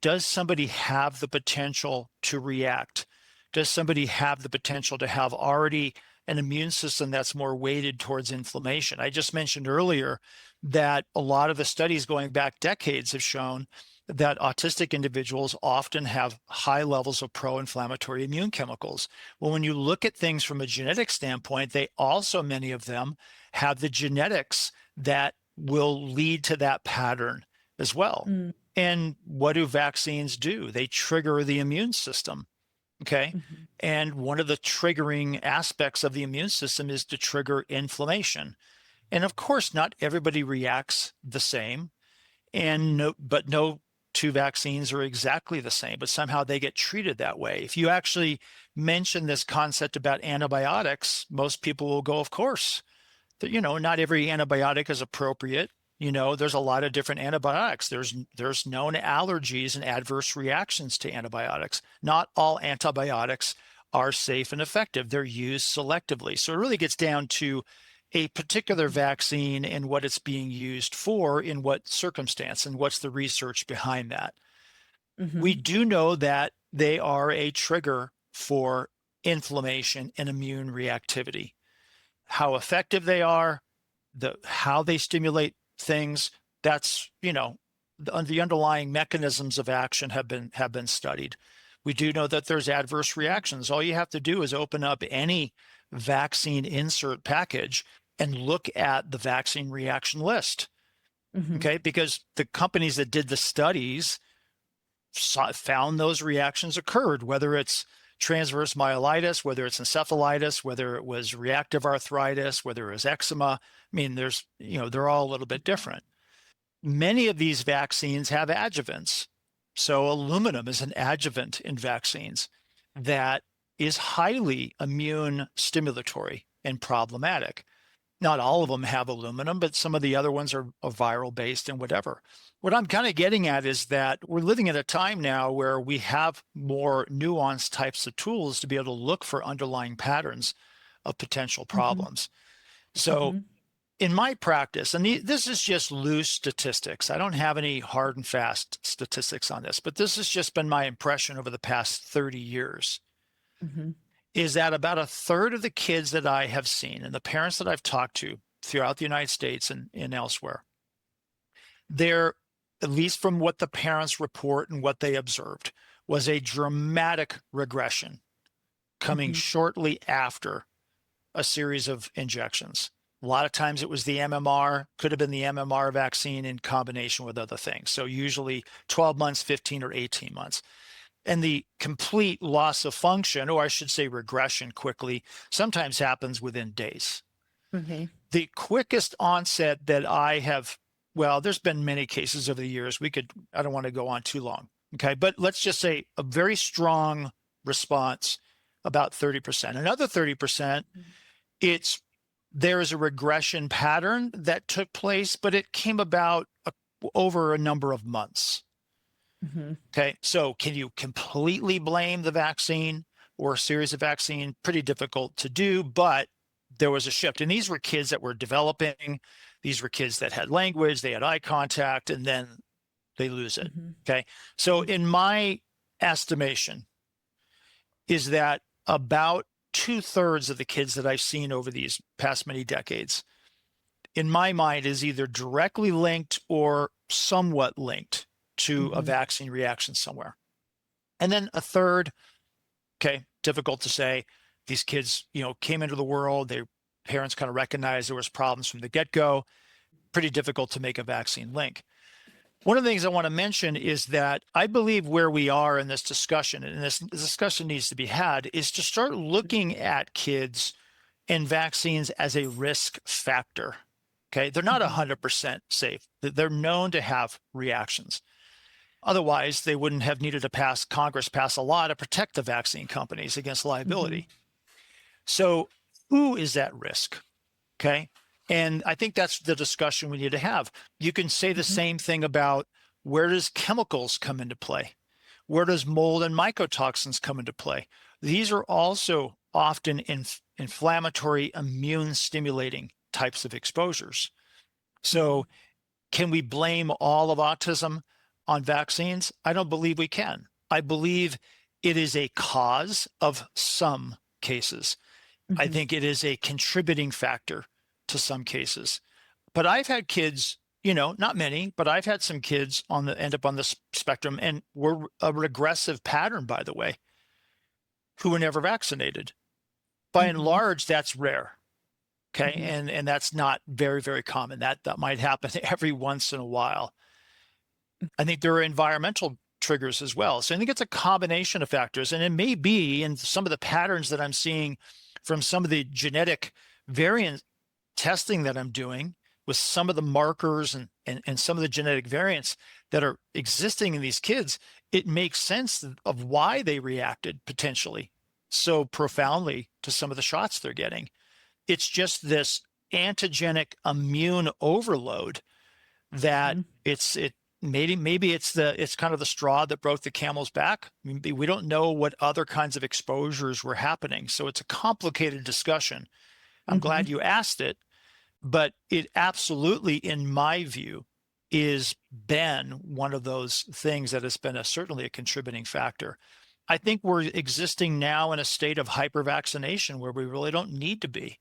does somebody have the potential to react? Does somebody have the potential to have already an immune system that's more weighted towards inflammation? I just mentioned earlier that a lot of the studies going back decades have shown that autistic individuals often have high levels of pro-inflammatory immune chemicals. Well, when you look at things from a genetic standpoint, they also, many of them, have the genetics that will lead to that pattern as well. Mm-hmm. And what do vaccines do? They trigger the immune system. Okay. Hmm. And one of the triggering aspects of the immune system is to trigger inflammation. And of course, not everybody reacts the same. And no two vaccines are exactly the same, but somehow they get treated that way. If you actually mention this concept about antibiotics, most people will go, of course. Not every antibiotic is appropriate. There's a lot of different antibiotics. There's known allergies and adverse reactions to antibiotics. Not all antibiotics are safe and effective. They're used selectively. So it really gets down to a particular vaccine and what it's being used for, in what circumstance, and what's the research behind that. Hmm. We do know that they are a trigger for inflammation and immune reactivity. How effective they are, how they stimulate things, that's, the underlying mechanisms of action have been studied. We do know that there's adverse reactions. All you have to do is open up any vaccine insert package and look at the vaccine reaction list. Hmm. Okay, because the companies that did the studies found those reactions occurred, whether it's transverse myelitis, whether it's encephalitis, whether it was reactive arthritis, whether it was eczema. I mean, they're all a little bit different. Many of these vaccines have adjuvants. So aluminum is an adjuvant in vaccines that is highly immune stimulatory and problematic. Not all of them have aluminum, but some of the other ones are viral based and whatever. What I'm kind of getting at is that we're living at a time now where we have more nuanced types of tools to be able to look for underlying patterns of potential Hmm. problems. So Hmm. in my practice, and this is just loose statistics, I don't have any hard and fast statistics on this, but this has just been my impression over the past 30 years, Hmm. is that about a third of the kids that I have seen and the parents that I've talked to throughout the United States and elsewhere, they're, at least from what the parents report and what they observed, was a dramatic regression coming Hmm. shortly after a series of injections. A lot of times it was the MMR, could have been the MMR vaccine in combination with other things. So usually 12 months, 15 or 18 months. And the complete loss of function, or I should say regression quickly, sometimes happens within days. Hmm. The quickest onset that I have, well, there's been many cases over the years. I don't want to go on too long. Okay. But let's just say a very strong response, about 30%. Another 30%, it's there is a regression pattern that took place, but it came about over a number of months. Hmm. Okay, so can you completely blame the vaccine or a series of vaccine? Pretty difficult to do, but there was a shift. And these were kids that were developing. These were kids that had language, they had eye contact, and then they lose it. Hmm. Okay, so in my estimation, is that about 2/3 of the kids that I've seen over these past many decades, in my mind, is either directly linked or somewhat linked to a Hmm. vaccine reaction somewhere. And then a third, okay, difficult to say. These kids, came into the world. Their parents kind of recognized there was problems from the get-go. pretty difficult to make a vaccine link. One of the things I want to mention is that I believe where we are in this discussion, and this discussion needs to be had, is to start looking at kids and vaccines as a risk factor. Okay, they're not 100% safe. They're known to have reactions. Otherwise, they wouldn't have needed to Congress pass a law to protect the vaccine companies against liability. So who is at risk? Okay. And I think that's the discussion we need to have. You can say the same thing about where does chemicals come into play? Where does mold and mycotoxins come into play? These are also often inflammatory, immune stimulating types of exposures. So can we blame all of autism on vaccines? I don't believe we can. I believe it is a cause of some cases. I think it is a contributing factor to some cases. But I've had kids, not many, but I've had some kids end up on the spectrum, and were a regressive pattern, by the way, who were never vaccinated. By and large, that's rare. Okay. And that's not very, very common. That might happen every once in a while. I think there are environmental triggers as well. So I think it's a combination of factors, and it may be in some of the patterns that I'm seeing from some of the genetic variant testing that I'm doing with some of the markers and some of the genetic variants that are existing in these kids. It makes sense of why they reacted potentially so profoundly to some of the shots they're getting. It's just this antigenic immune overload that maybe it's kind of the straw that broke the camel's back. Maybe we don't know what other kinds of exposures were happening. So it's a complicated discussion. I'm glad you asked it, but it absolutely, in my view, is been one of those things that has been certainly a contributing factor. I think we're existing now in a state of hyper-vaccination where we really don't need to be.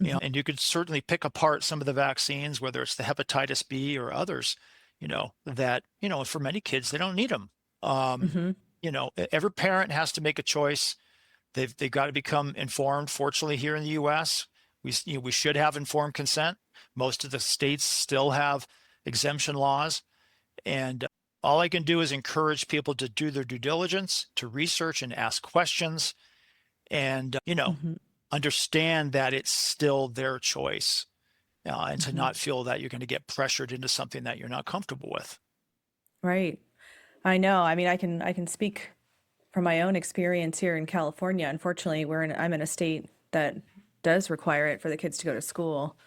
And you could certainly pick apart some of the vaccines, whether it's the hepatitis B or others, that, for many kids, they don't need them. Every parent has to make a choice. They've got to become informed. Fortunately, here in the U.S., we should have informed consent. Most of the states still have exemption laws. And all I can do is encourage people to do their due diligence, to research and ask questions, and, understand that it's still their choice, and to not feel that you're going to get pressured into something that you're not comfortable with. Right. I know. I mean, I can speak from my own experience here in California. Unfortunately, I'm in a state that does require it for the kids to go to school.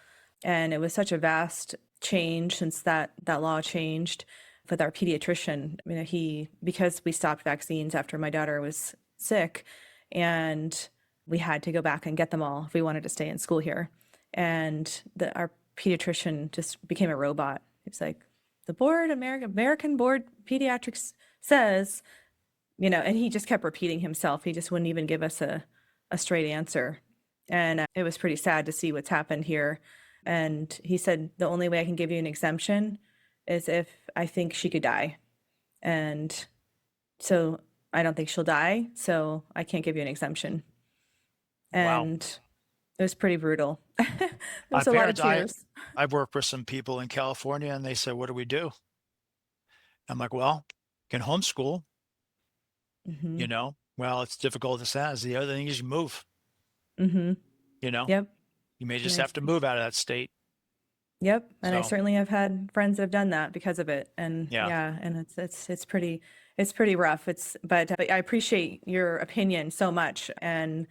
And it was such a vast change since that law changed with our pediatrician. I mean, because we stopped vaccines after my daughter was sick, and we had to go back and get them all if we wanted to stay in school here. And our pediatrician just became a robot. It's like, the American Board Pediatrics says, and he just kept repeating himself. He just wouldn't even give us a straight answer. And it was pretty sad to see what's happened here. And he said, the only way I can give you an exemption is if I think she could die. And so I don't think she'll die, so I can't give you an exemption. And It was pretty brutal. There was a lot of tears. I've worked with some people in California, and they said, what do we do? I'm like, well, you can homeschool. Well, it's difficult as that. The other thing is you move. Yep. You may just have to move out of that state. Yep. And I certainly have had friends that have done that because of it. And and it's pretty rough. But I appreciate your opinion so much. And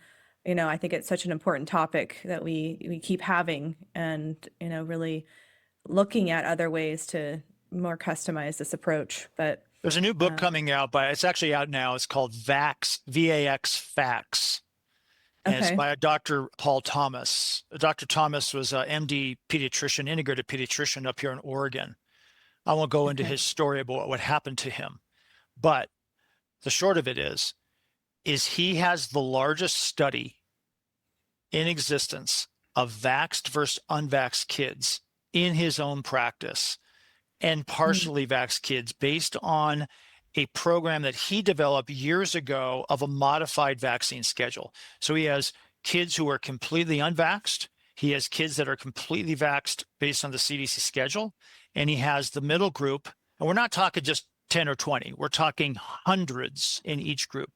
I think it's such an important topic that we keep having, and really looking at other ways to more customize this approach. But there's a new book coming out it's actually out now. It's called VAX, V-A-X, Facts. And it's by Dr. Paul Thomas. Dr. Thomas was an MD pediatrician, integrative pediatrician up here in Oregon. I won't go into his story about what happened to him, but the short of it is he has the largest study in existence of vaxxed versus unvaxxed kids in his own practice, and partially vaxxed kids based on a program that he developed years ago of a modified vaccine schedule. So he has kids who are completely unvaxxed He has kids that are completely vaxxed based on the CDC schedule, and he has the middle group. And we're not talking just 10 or 20. We're talking hundreds in each group.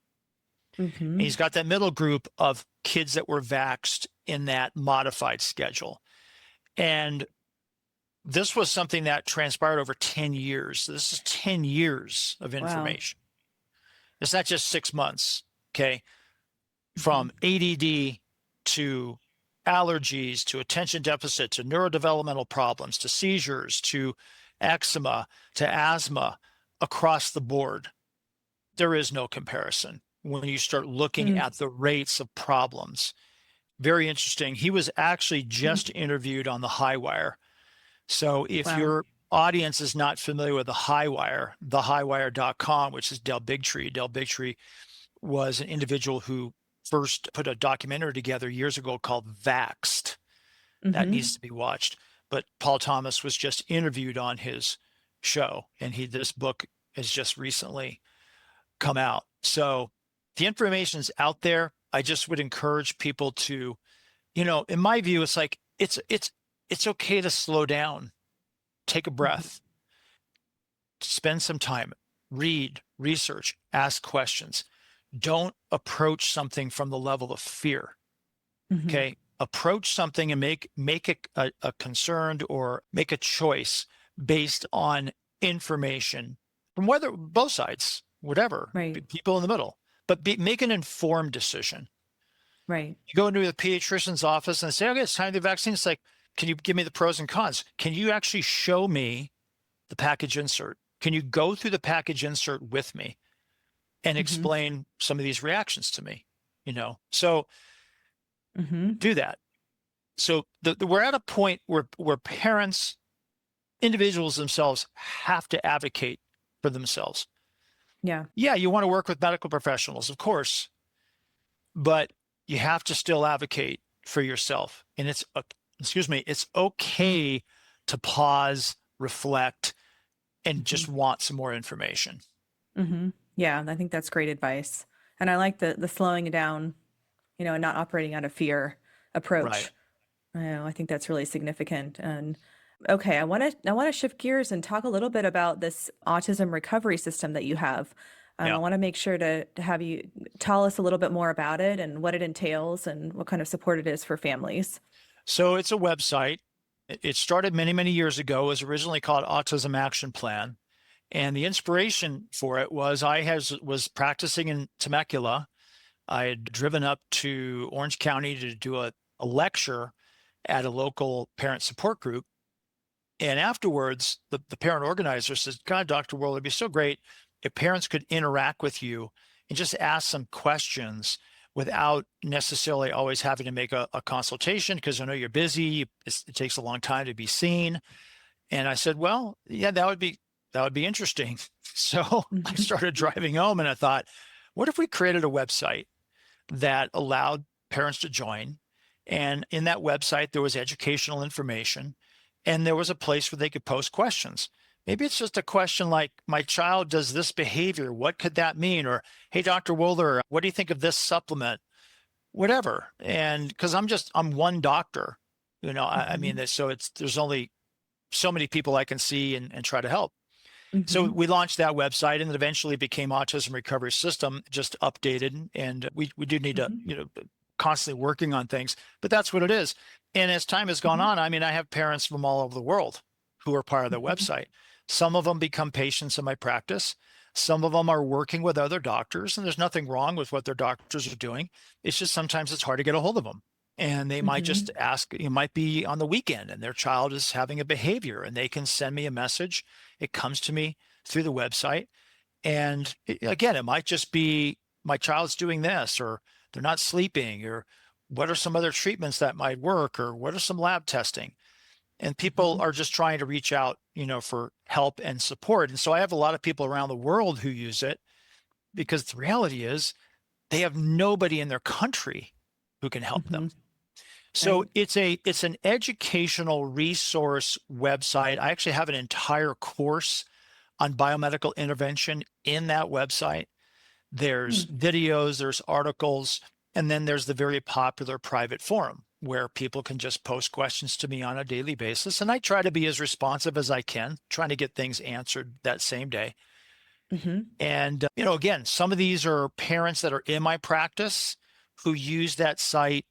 Mm-hmm. And he's got that middle group of kids that were vaxxed in that modified schedule. And this was something that transpired over 10 years. So this is 10 years of Wow. information. It's not just 6 months, okay? Mm-hmm. From ADD to allergies to attention deficit to neurodevelopmental problems to seizures to eczema to asthma across the board. There is no comparison when you start looking Mm. at the rates of problems. Very interesting. He was actually just interviewed on the High Wire. So if Wow. your audience is not familiar with the High Wire, thehighwire.com, which is Del Bigtree was an individual who first put a documentary together years ago called Vaxxed. That Mm-hmm. needs to be watched. But Paul Thomas was just interviewed on his show, and this book has just recently come out. So the information's out there. I just would encourage people to, in my view, it's like it's okay to slow down, take a breath, spend some time, read, research, ask questions. Don't approach something from the level of fear. Mm-hmm. Okay. Approach something and make it a concerned or make a choice based on information from whether both sides, whatever, Right. people in the middle, but make an informed decision. Right. You go into the pediatrician's office and say, okay, it's time to vaccine. It's like, can you give me the pros and cons? Can you actually show me the package insert? Can you go through the package insert with me and explain some of these reactions to me? So do that. So we're at a point where parents, individuals themselves have to advocate for themselves. Yeah. Yeah, you want to work with medical professionals, of course, but you have to still advocate for yourself. And it's okay to pause, reflect, and just want some more information. Mm-hmm. Yeah, I think that's great advice. And I like the slowing it down, and not operating out of fear approach. Right. I think that's really significant. And okay, I want to shift gears and talk a little bit about this autism recovery system that you have. Yeah. I want to make sure to have you tell us a little bit more about it and what it entails and what kind of support it is for families. So it's a website. It started many, many years ago. It was originally called Autism Action Plan. And the inspiration for it was was practicing in Temecula. I had driven up to Orange County to do a lecture at a local parent support group. And afterwards, the parent organizer says, God, Dr. Woeller, it'd be so great if parents could interact with you and just ask some questions without necessarily always having to make a consultation, because I know you're busy. It takes a long time to be seen. And I said, well, yeah, that would be interesting. So I started driving home and I thought, what if we created a website that allowed parents to join? And in that website, there was educational information and there was a place where they could post questions. Maybe it's just a question like, my child does this behavior. What could that mean? Or, hey, Dr. Woeller, what do you think of this supplement? Whatever. And because I'm one doctor, I mean, there's only so many people I can see and try to help. So we launched that website, and it eventually became Autism Recovery System, just updated. And we do need to, constantly working on things, but that's what it is. And as time has gone on, I mean, I have parents from all over the world who are part of the website. Some of them become patients in my practice. Some of them are working with other doctors, and there's nothing wrong with what their doctors are doing. It's just sometimes it's hard to get a hold of them. And they might just ask, it might be on the weekend and their child is having a behavior and they can send me a message. It comes to me through the website. And again, it might just be my child's doing this, or they're not sleeping, or what are some other treatments that might work, or what are some lab testing? And people are just trying to reach out, for help and support. And so I have a lot of people around the world who use it, because the reality is they have nobody in their country who can help them. So it's an educational resource website. I actually have an entire course on biomedical intervention in that website. There's videos, there's articles, and then there's the very popular private forum. where people can just post questions to me on a daily basis. And I try to be as responsive as I can, trying to get things answered that same day. Hmm. And, again, some of these are parents that are in my practice who use that site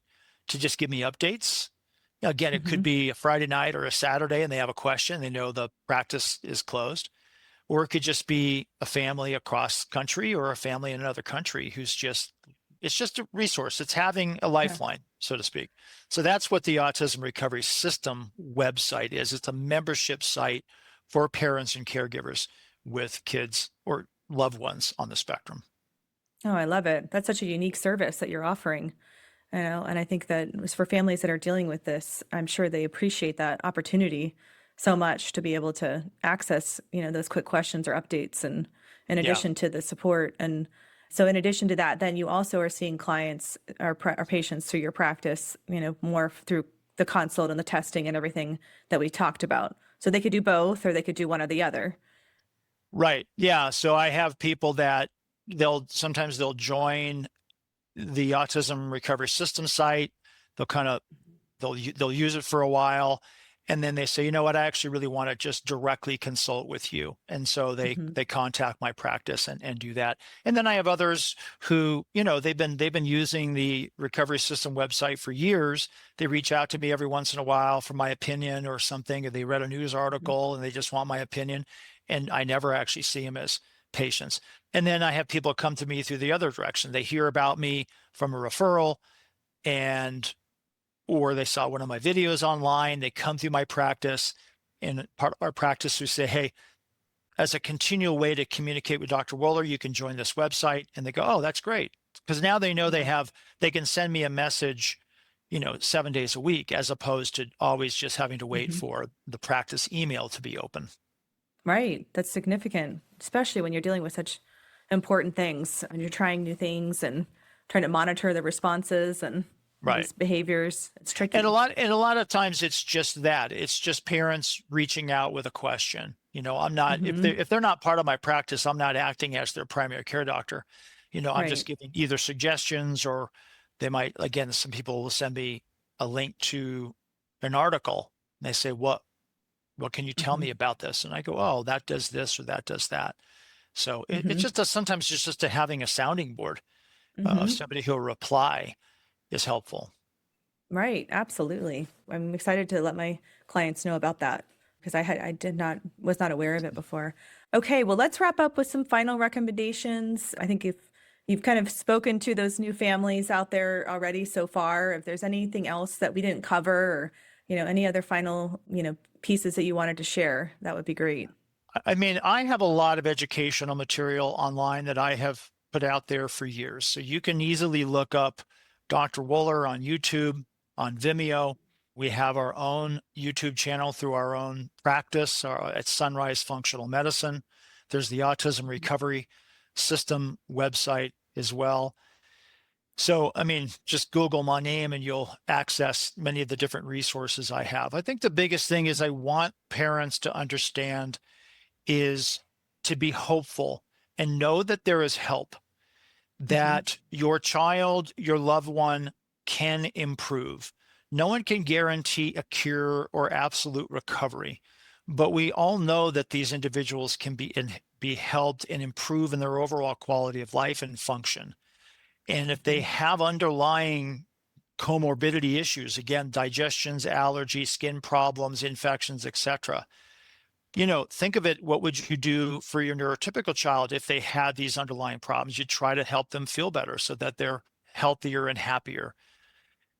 to just give me updates. Again, it could Hmm. be a Friday night or a Saturday and they have a question. They know the practice is closed. Or it could just be a family across country or a family in another country it's just a resource. It's having a Yeah. lifeline, so to speak. So that's what the Autism Recovery System website is. It's a membership site for parents and caregivers with kids or loved ones on the spectrum. Oh, I love it. That's such a unique service that you're offering. And I think that for families that are dealing with this, I'm sure they appreciate that opportunity so much to be able to access, those quick questions or updates and in Yeah. addition to the support. And so in addition to that, then you also are seeing clients or patients through your practice, more through the consult and the testing and everything that we talked about. So they could do both or they could do one or the other. Right. Yeah. So I have people that sometimes they'll join the Autism Recovery System site. They'll kind of they'll use it for a while, and then they say, you know what, I actually really want to just directly consult with you, and so Hmm. they contact my practice and do that. And then I have others who, they've been using the recovery system website for years. They reach out to me every once in a while for my opinion or something, or they read a news article and they just want my opinion, and I never actually see them as patients. And then I have people come to me through the other direction. They hear about me from a referral, and or they saw one of my videos online, they come through my practice, and part of our practice we say, hey, as a continual way to communicate with Dr. Woeller, you can join this website. And they go, oh, that's great. Because now they know Yeah. they can send me a message, 7 days a week, as opposed to always just having to wait Hmm. for the practice email to be open. Right. That's significant, especially when you're dealing with such important things and you're trying new things and trying to monitor the responses and Right. these behaviors. It's And a tricky. lot and a lot of times it's just that. It's just parents reaching out with a question. I'm not Hmm. if they're not part of my practice, I'm not acting as their primary care doctor. I'm just Right. giving either suggestions, or they might, again, some people will send me a link to an article. And they say, what can you tell Hmm. me about this? And I go, oh, that does this or that does that. So it Hmm. just does, sometimes it's just having a sounding board of Hmm. somebody who'll reply is helpful. Right. Absolutely. I'm excited to let my clients know about that because was not aware of it before. Okay. Well, let's wrap up with some final recommendations. I think if you've kind of spoken to those new families out there already so far, if there's anything else that we didn't cover or, any other final, pieces that you wanted to share, that would be great. I mean, I have a lot of educational material online that I have put out there for years. So you can easily look up Dr. Woeller on YouTube, on Vimeo. We have our own YouTube channel through our own practice at Sunrise Functional Medicine. There's the Autism Recovery System website as well. So, I mean, just Google my name and you'll access many of the different resources I have. I think the biggest thing is I want parents to understand is to be hopeful and know that there is help, Hmm. that your child, your loved one can improve. No one can guarantee a cure or absolute recovery, but we all know that these individuals can be helped and improve in their overall quality of life and function. And if they Hmm. have underlying comorbidity issues, again, digestions, allergies, skin problems, infections, etc., think of it, what would you do for your neurotypical child if they had these underlying problems? You'd try to help them feel better so that they're healthier and happier.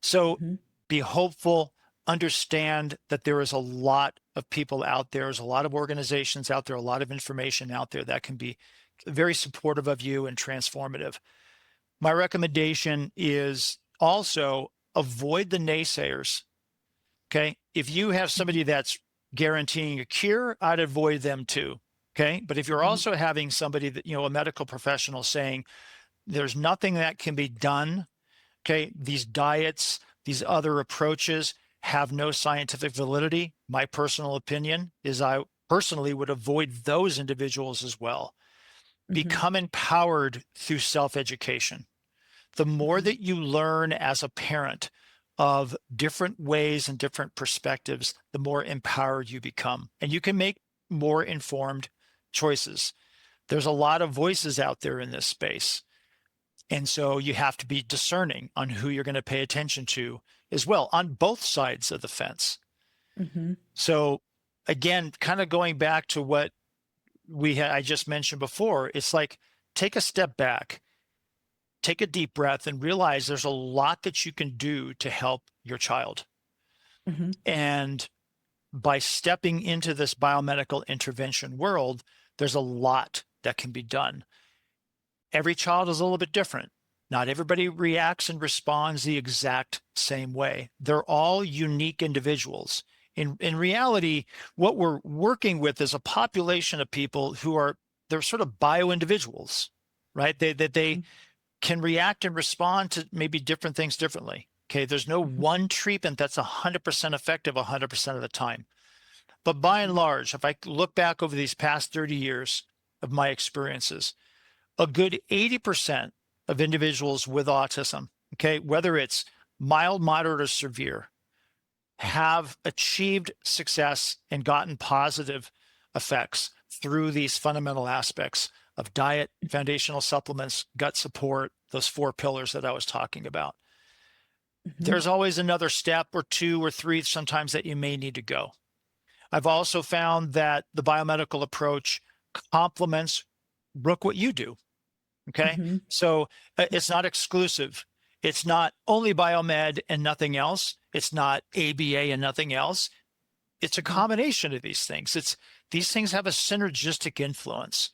So Hmm. be hopeful, understand that there is a lot of people out there, there's a lot of organizations out there, a lot of information out there that can be very supportive of you and transformative. My recommendation is also avoid the naysayers. Okay. If you have somebody that's guaranteeing a cure, I'd avoid them too. Okay. But if you're Hmm. also having somebody that, a medical professional saying there's nothing that can be done, okay, these diets, these other approaches have no scientific validity. My personal opinion is I personally would avoid those individuals as well. Hmm. Become empowered through self education. The more Hmm. that you learn as a parent of different ways and different perspectives, the more empowered you become. And you can make more informed choices. There's a lot of voices out there in this space. And so you have to be discerning on who you're going to pay attention to as well on both sides of the fence. Mm-hmm. So again, kind of going back to what I just mentioned before, it's like, take a step back, take a deep breath, and realize there's a lot that you can do to help your child. Mm-hmm. And by stepping into this biomedical intervention world, there's a lot that can be done. Every child is a little bit different. Not everybody reacts and responds the exact same way. They're all unique individuals. In reality, what we're working with is a population of people who they're sort of bio-individuals, right? They can react and respond to maybe different things differently. Okay, there's no one treatment that's 100% effective 100% of the time. But by and large, if I look back over these past 30 years of my experiences, a good 80% of individuals with autism, okay, whether it's mild, moderate, or severe, have achieved success and gotten positive effects through these fundamental aspects of diet, foundational supplements, gut support, those 4 pillars that I was talking about. Mm-hmm. There's always another step or 2 or 3 sometimes that you may need to go. I've also found that the biomedical approach complements, Brooke, what you do. Okay. Mm-hmm. So it's not exclusive. It's not only biomed and nothing else. It's not ABA and nothing else. It's a combination of these things. These things have a synergistic influence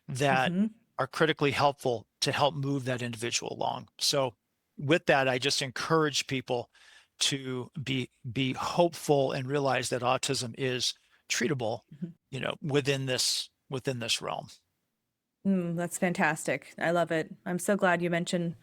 that Mm-hmm. are critically helpful to help move that individual along. So with that, I just encourage people to be hopeful and realize that autism is treatable, within this realm. That's fantastic. I love it. I'm so glad you mentioned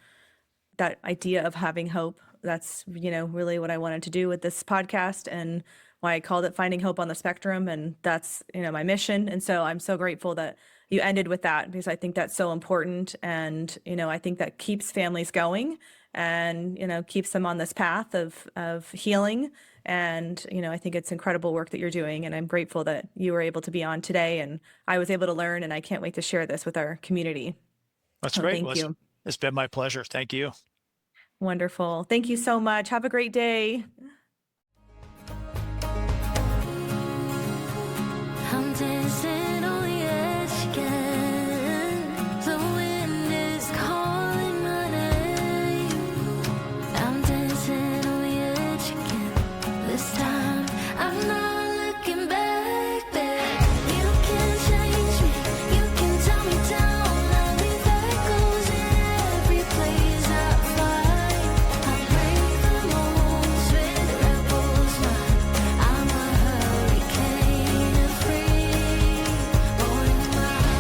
that idea of having hope. That's, really what I wanted to do with this podcast and why I called it Finding Hope on the Spectrum. And that's, my mission. And so I'm so grateful that you ended with that, because I think that's so important. And, I think that keeps families going and, keeps them on this path of healing. And, I think it's incredible work that you're doing. And I'm grateful that you were able to be on today and I was able to learn, and I can't wait to share this with our community. That's So great. thank you. It's been my pleasure. Thank you. Wonderful. Thank you so much. Have a great day. I'm dancing on the edge again. The wind is calling my name. I'm dancing on the edge again. This time I'm not looking back, babe. You can change me, you can tell me down. I'll leave echoes in every place I find. I break the molds with rebels mind. I'm a hurricane of free, born mind.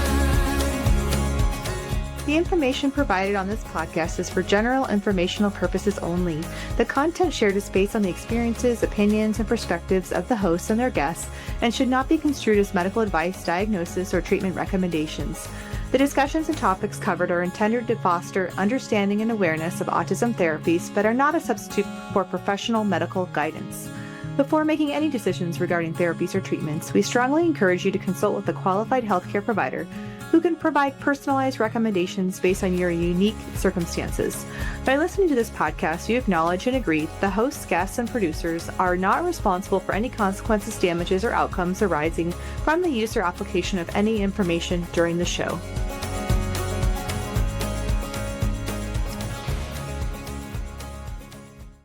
The information provided on this podcast is for general informational purposes only. The content shared is based on the experiences, opinions, and perspectives of the hosts and their guests and should not be construed as medical advice, diagnosis, or treatment recommendations. The discussions and topics covered are intended to foster understanding and awareness of autism therapies, but are not a substitute for professional medical guidance. Before making any decisions regarding therapies or treatments, we strongly encourage you to consult with a qualified healthcare provider who can provide personalized recommendations based on your unique circumstances. By listening to this podcast, you acknowledge and agree that the hosts, guests, and producers are not responsible for any consequences, damages, or outcomes arising from the use or application of any information during the show.